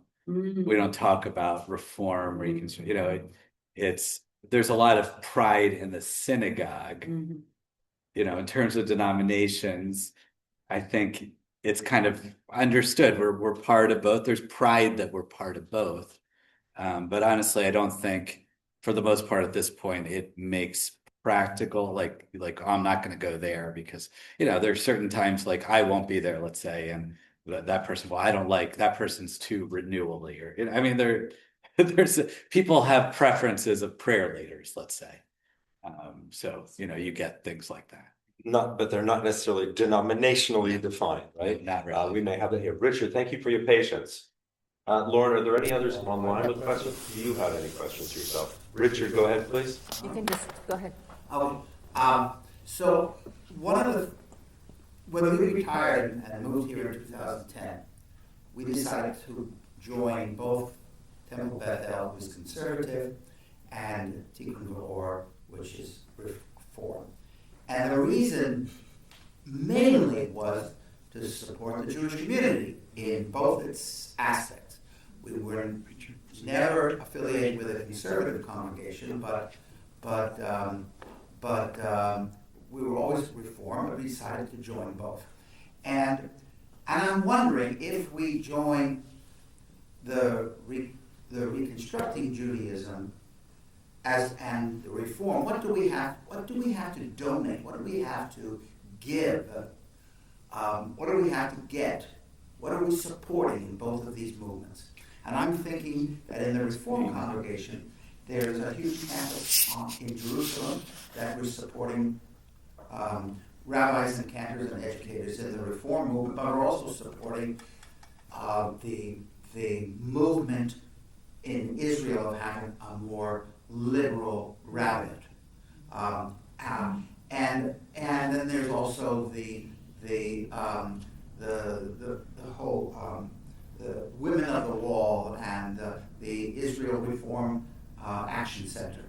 talk about Reform, Reconstruction. There's a lot of pride in the synagogue. In terms of denominations, I think it's kind of understood. We're part of both. There's pride that we're part of both. But honestly, I don't think, for the most part at this point, it makes practical, like I'm not going to go there because, there's certain times like I won't be there, let's say, and that person, well, I don't like that person's too renewally, or there's people have preferences of prayer leaders, let's say. So you get things like that. But they're not necessarily denominationally defined, right? Not really. We may have that here. Richard, thank you for your patience. Lauren, are there any others online with questions? Do you have any questions yourself? Richard, go ahead, please. You can just go ahead. So one of the, when we retired and moved here in 2010, we decided to join both Temple Bethel, which is conservative, and Tikkun, which is Reform. And the reason mainly was to support the Jewish community in both its aspects. We were never affiliated with a conservative congregation, but we were always Reform, but we decided to join both. And I'm wondering if we join the Reconstructing Judaism and the Reform, what do we have to donate? What do we have to give? What do we have to get? What are we supporting in both of these movements? And I'm thinking that in the Reform congregation, there's a huge campus in Jerusalem that we're supporting rabbis and cantors and educators in the Reform movement, but we're also supporting the movement in Israel of having a more liberal rabbinate. And then there's also the whole the Women of the Wall and the Israel Reform Action Center.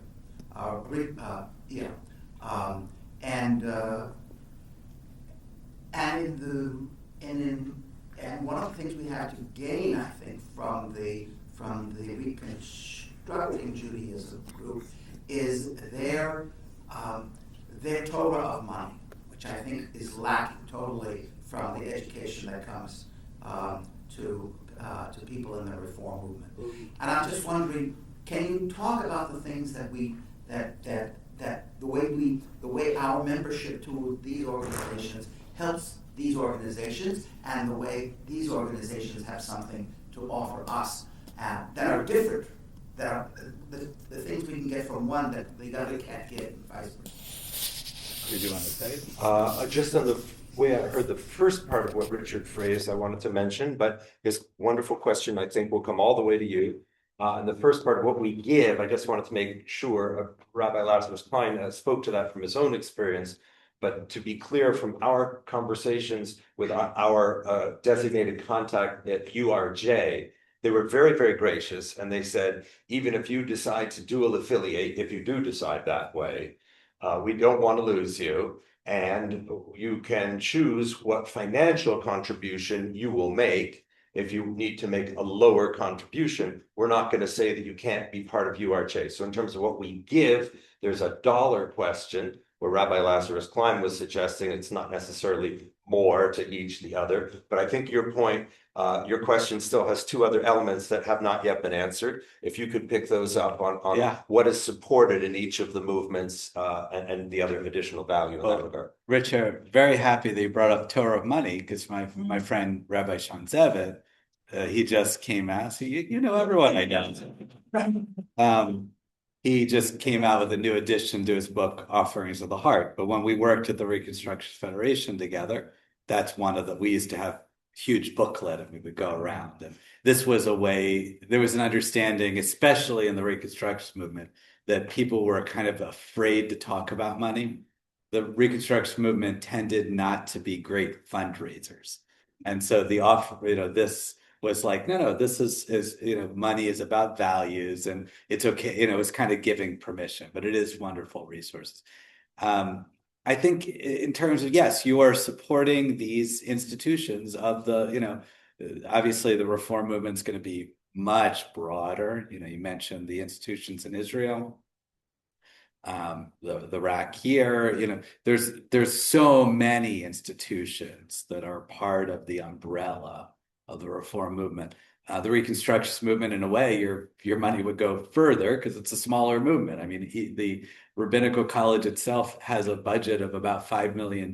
And one of the things we have to gain, I think, from the Reconstructing Judaism group is their Torah of money, which I think is lacking totally from the education that comes to to people in the reform movement. And I'm just wondering, can you talk about the things that the way our membership to these organizations helps these organizations, and the way these organizations have something to offer us that are different, that are the things we can get from one that the other can't get, and vice versa. Did you want to say? Just on the way I heard the first part of what Richard phrased, I wanted to mention, but his wonderful question, I think, will come all the way to you. And the first part of what we give, I just wanted to make sure Rabbi Lazarus-Klein spoke to that from his own experience. But to be clear, from our conversations with our designated contact at URJ, they were very, very gracious. And they said, even if you decide to dual affiliate, if you do decide that way, we don't want to lose you. And you can choose what financial contribution you will make. If you need to make a lower contribution, we're not going to say that you can't be part of URJ. So in terms of what we give, there's a dollar question where Rabbi Lazarus-Klein was suggesting it's not necessarily more to each the other. But I think your point, your question still has two other elements that have not yet been answered. If you could pick those up on what is supported in each of the movements and the other additional value in that regard. Richard, very happy that you brought up Torah of money, because my friend Rabbi Sean Zevet, he just came out. So you know everyone I know. He just came out with a new addition to his book, Offerings of the Heart. But when we worked at the Reconstruction Federation together, that's one of we used to have huge booklet and we would go around. And this was a way, there was an understanding, especially in the Reconstruction movement, that people were kind of afraid to talk about money. The Reconstruction movement tended not to be great fundraisers. And so the offer, this was like, no, this is money is about values, and it's okay. It's kind of giving permission, but it is wonderful resources. I think in terms of, yes, you are supporting these institutions of obviously the reform movement is going to be much broader. You mentioned the institutions in Israel, the RAC here, there's so many institutions that are part of the umbrella of the reform movement. The Reconstruction movement, in a way, your money would go further because it's a smaller movement. I mean, the Rabbinical College itself has a budget of about $5 million,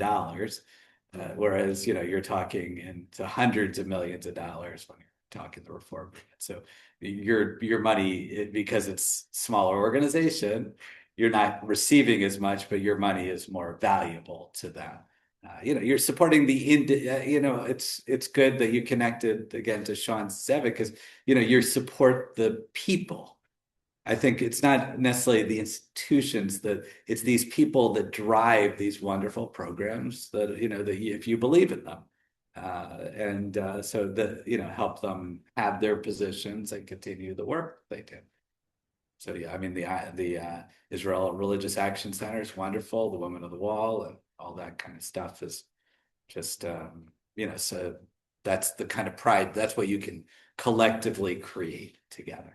whereas you're talking into hundreds of millions of dollars when you're talking the reform movement. So your money, because it's smaller organization, you're not receiving as much, but your money is more valuable to them. You're supporting it's good that you connected again to Sean Zevet, because you support the people. I think it's not necessarily the institutions, that it's these people that drive these wonderful programs that if you believe in them, so that help them have their positions and continue the work they do. So yeah, I mean the Israel Religious Action Center is wonderful. The Women of the Wall and all that kind of stuff is just so that's the kind of pride. That's what you can collectively create together.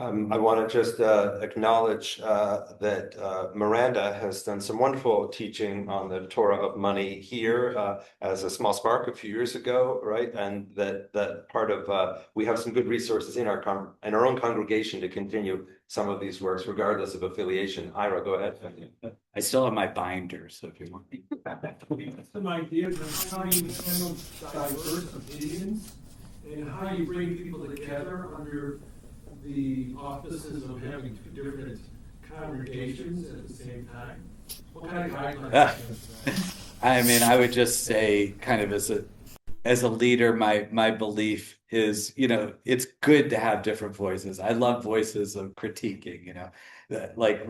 I want to just acknowledge that Miranda has done some wonderful teaching on the Torah of money here as a small spark a few years ago, right? And that part of we have some good resources in our own congregation to continue some of these works, regardless of affiliation. Ira, go ahead. I still have my binder, so if you want. Some ideas of how you handle diverse opinions and how you bring people together under the auspices of having two different congregations at the same time? What kind of guidelines? I mean, I would just say, kind of as a leader, my belief is, it's good to have different voices. I love voices of critiquing, like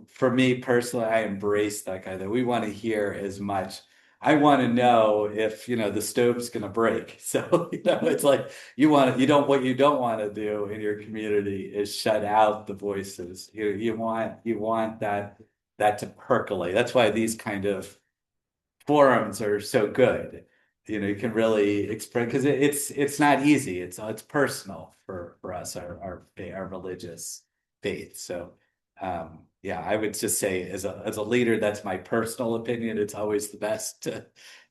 for me personally, I embrace that kind of, we want to hear as much. I want to know if, the stove's going to break. So, it's like what you don't want to do in your community is shut out the voices. You want that to percolate. That's why these kind of forums are so good. You can really express, because it's not easy. It's personal for us, our religious faith. So, yeah, I would just say as a leader, that's my personal opinion. It's always the best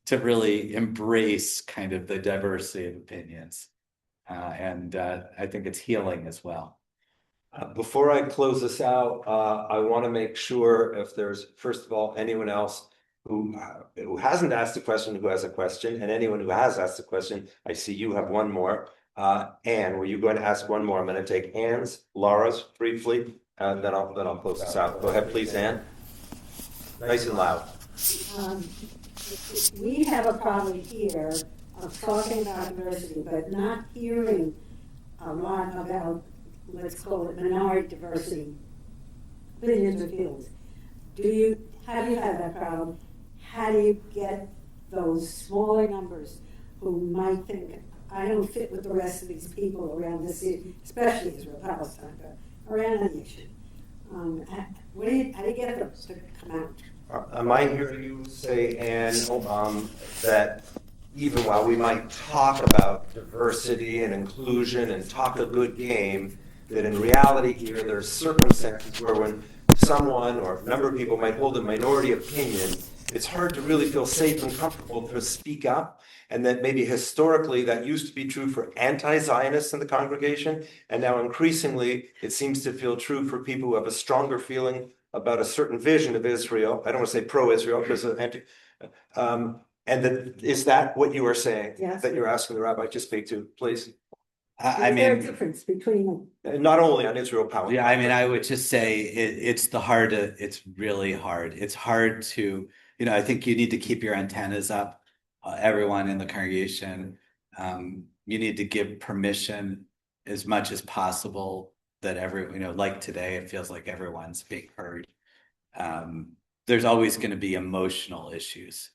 to really embrace kind of the diversity of opinions. And I think it's healing as well. Before I close this out, I want to make sure if there's, first of all, anyone else who hasn't asked a question, who has a question, and anyone who has asked a question, I see you have one more. Anne, were you going to ask one more? I'm going to take Anne's, Laura's briefly, and then I'll close this out. Go ahead, please, Anne. Nice and loud. We have a problem here of talking about diversity, but not hearing a lot about, let's call it minority diversity, opinions or feelings. How do you have that problem? How do you get those smaller numbers who might think, I don't fit with the rest of these people around this, especially Israel, Palestine, but around the nation? How do you get them to come out? Am I hearing you say, Anne, that even while we might talk about diversity and inclusion and talk a good game, that in reality here there's circumstances where when someone or a number of people might hold a minority opinion, it's hard to really feel safe and comfortable to speak up, and that maybe historically that used to be true for anti-Zionists in the congregation, and now increasingly it seems to feel true for people who have a stronger feeling about a certain vision of Israel. I don't want to say pro-Israel because of anti. And that, is that what you are saying? Yes. That you're asking the rabbi to speak to, please? I Is there a mean, difference between them? Not only on Israel Palestine. yeah, I mean, I would just say it's really hard. It's hard to, I think you need to keep your antennas up, everyone in the congregation. You need to give permission as much as possible that like today, it feels like everyone's being heard. There's always going to be emotional issues.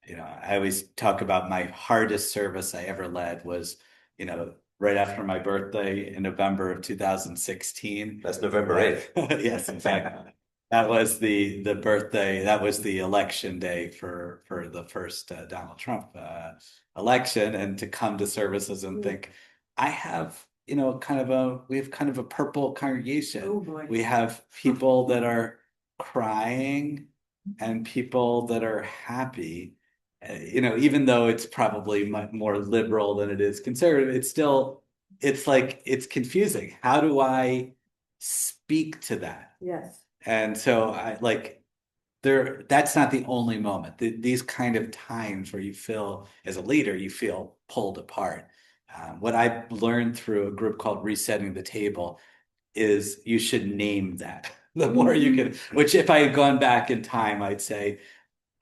I always talk about my hardest service I ever led was, right after my birthday in November of 2016. That's November 8th. Yes, in fact, that was the birthday. That was the election day for the first Donald Trump election, and to come to services and think, I have, we have kind of a purple congregation. Oh boy. We have people that are crying and people that are happy. Even though it's probably much more liberal than it is conservative, it's confusing. How do I speak to that? Yes. And so that's not the only moment. These kind of times where you feel, as a leader, you feel pulled apart. What I've learned through a group called Resetting the Table is you should name that. The more you can, which if I had gone back in time, I'd say,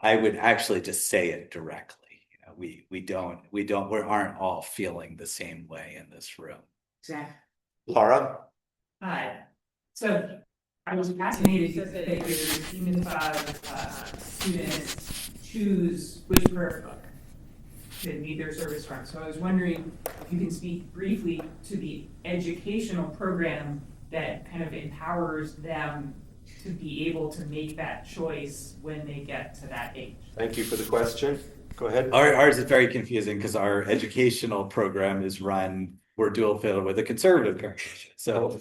I would actually just say it directly. We aren't all feeling the same way in this room. Exactly. Laura? Hi. So I was fascinated that your team of students choose which prayer book to meet their service from. So I was wondering if you can speak briefly to the educational program that kind of empowers them to be able to make that choice when they get to that age. Thank you for the question. Go ahead. Ours is very confusing because our educational program is we're dual affiliated with a conservative congregation. So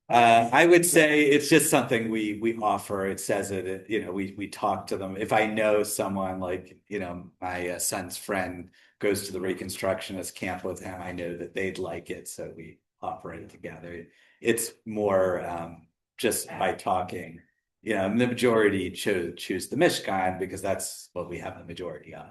I would say it's just something we offer. It says it, we talk to them. If I know someone like, my son's friend goes to the Reconstructionist camp with him, I know that they'd like it. So we offer it together. It's more just by talking. The majority choose the Mishkan because that's what we have the majority of.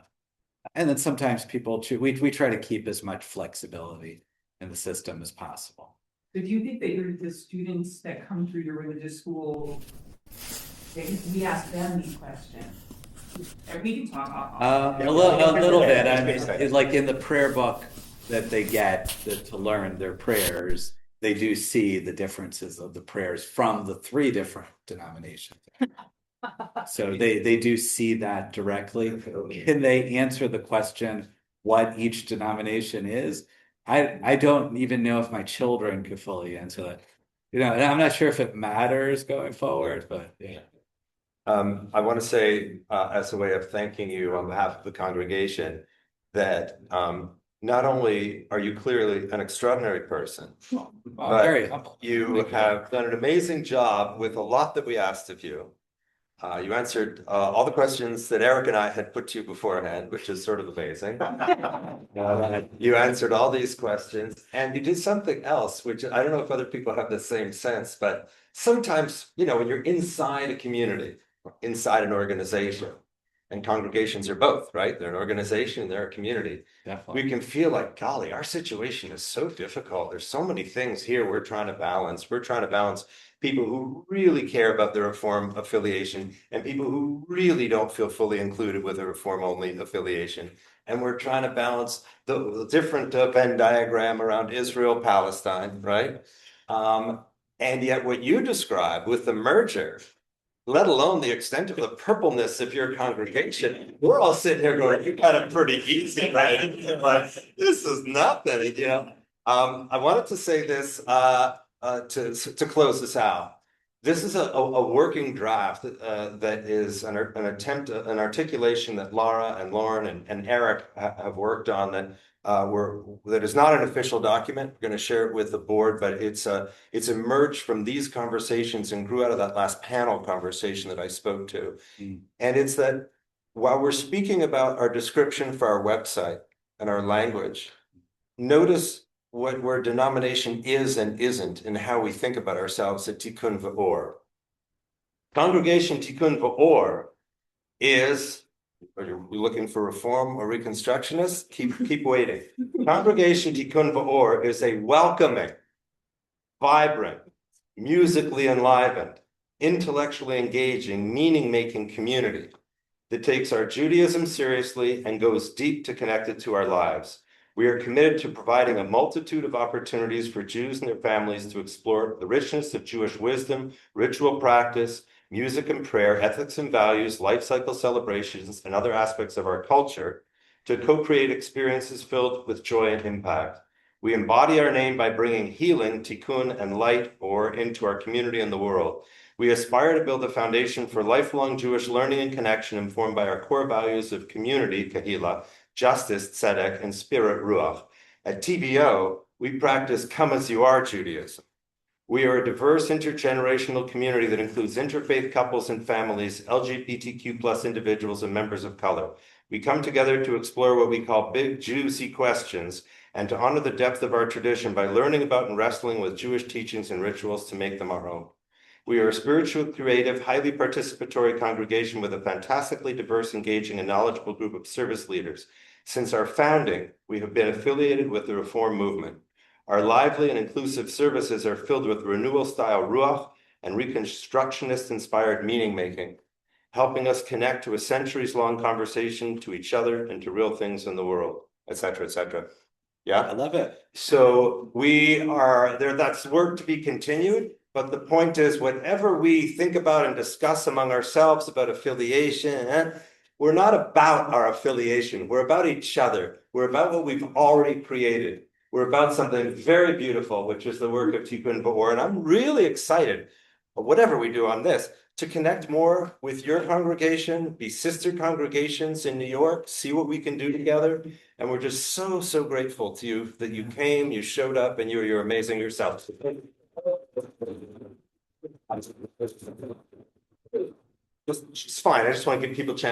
And then sometimes people choose, we try to keep as much flexibility in the system as possible. So do you think that the students that come through the religious school, we ask them these questions? We can talk about a little bit. I mean, it's like in the prayer book that they get to learn their prayers, they do see the differences of the prayers from the 3 different denominations. So they do see that directly. Can they answer the question what each denomination is? I don't even know if my children could fully answer that. And I'm not sure if it matters going forward, but yeah. I want to say, as a way of thanking you on behalf of the congregation, that not only are you clearly an extraordinary person, but very humble. You have done an amazing job with a lot that we asked of you. You answered all the questions that Eric and I had put to you beforehand, which is sort of amazing. You answered all these questions, and you did something else, which I don't know if other people have the same sense, but sometimes, when you're inside a community, inside an organization, and congregations are both, right? They're an organization, they're a community. Definitely. We can feel like, golly, our situation is so difficult. There's so many things here we're trying to balance. We're trying to balance people who really care about the Reform affiliation and people who really don't feel fully included with a Reform-only affiliation. And we're trying to balance the different Venn diagram around Israel, Palestine, right? And yet what you described with the merger, let alone the extent of the purpleness of your congregation, we're all sitting here going, you got it pretty easy, right? Like, this is nothing, I wanted to say this to close this out. This is a working draft that is an attempt, an articulation that Laura and Lauren and Eric have worked on that is not an official document. We're going to share it with the board, but it's emerged from these conversations and grew out of that last panel conversation that I spoke to. And it's that while we're speaking about our description for our website and our language, notice where denomination is and isn't and how we think about ourselves at Tikkun V'Or. Congregation Tikkun V'Or is, are you looking for Reform or Reconstructionists? Keep waiting. Congregation Tikkun V'Or is a welcoming, vibrant, musically enlivened, intellectually engaging, meaning-making community that takes our Judaism seriously and goes deep to connect it to our lives. We are committed to providing a multitude of opportunities for Jews and their families to explore the richness of Jewish wisdom, ritual practice, music and prayer, ethics and values, life cycle celebrations, and other aspects of our culture to co-create experiences filled with joy and impact. We embody our name by bringing healing, tikkun, and light or into our community and the world. We aspire to build a foundation for lifelong Jewish learning and connection informed by our core values of community, kahila, justice, tzedek, and spirit, ruach. At TVO, we practice come as you are Judaism. We are a diverse intergenerational community that includes interfaith couples and families, LGBTQ plus individuals, and members of color. We come together to explore what we call big juicy questions and to honor the depth of our tradition by learning about and wrestling with Jewish teachings and rituals to make them our own. We are a spiritual, creative, highly participatory congregation with a fantastically diverse, engaging, and knowledgeable group of service leaders. Since our founding, we have been affiliated with the Reform movement. Our lively and inclusive services are filled with renewal-style ruach and Reconstructionist-inspired meaning-making, helping us connect to a centuries-long conversation to each other and to real things in the world, etc., etc. Yeah? I love it. So we are there, that's work to be continued. But the point is, whatever we think about and discuss among ourselves about affiliation, we're not about our affiliation. We're about each other. We're about what we've already created. We're about something very beautiful, which is the work of Tikkun V'Or. And I'm really excited, whatever we do on this, to connect more with your congregation, be sister congregations in New York, see what we can do together. And we're just so, so grateful to you that you came, you showed up, and you're amazing yourself. It's fine. I just want to give people a chance.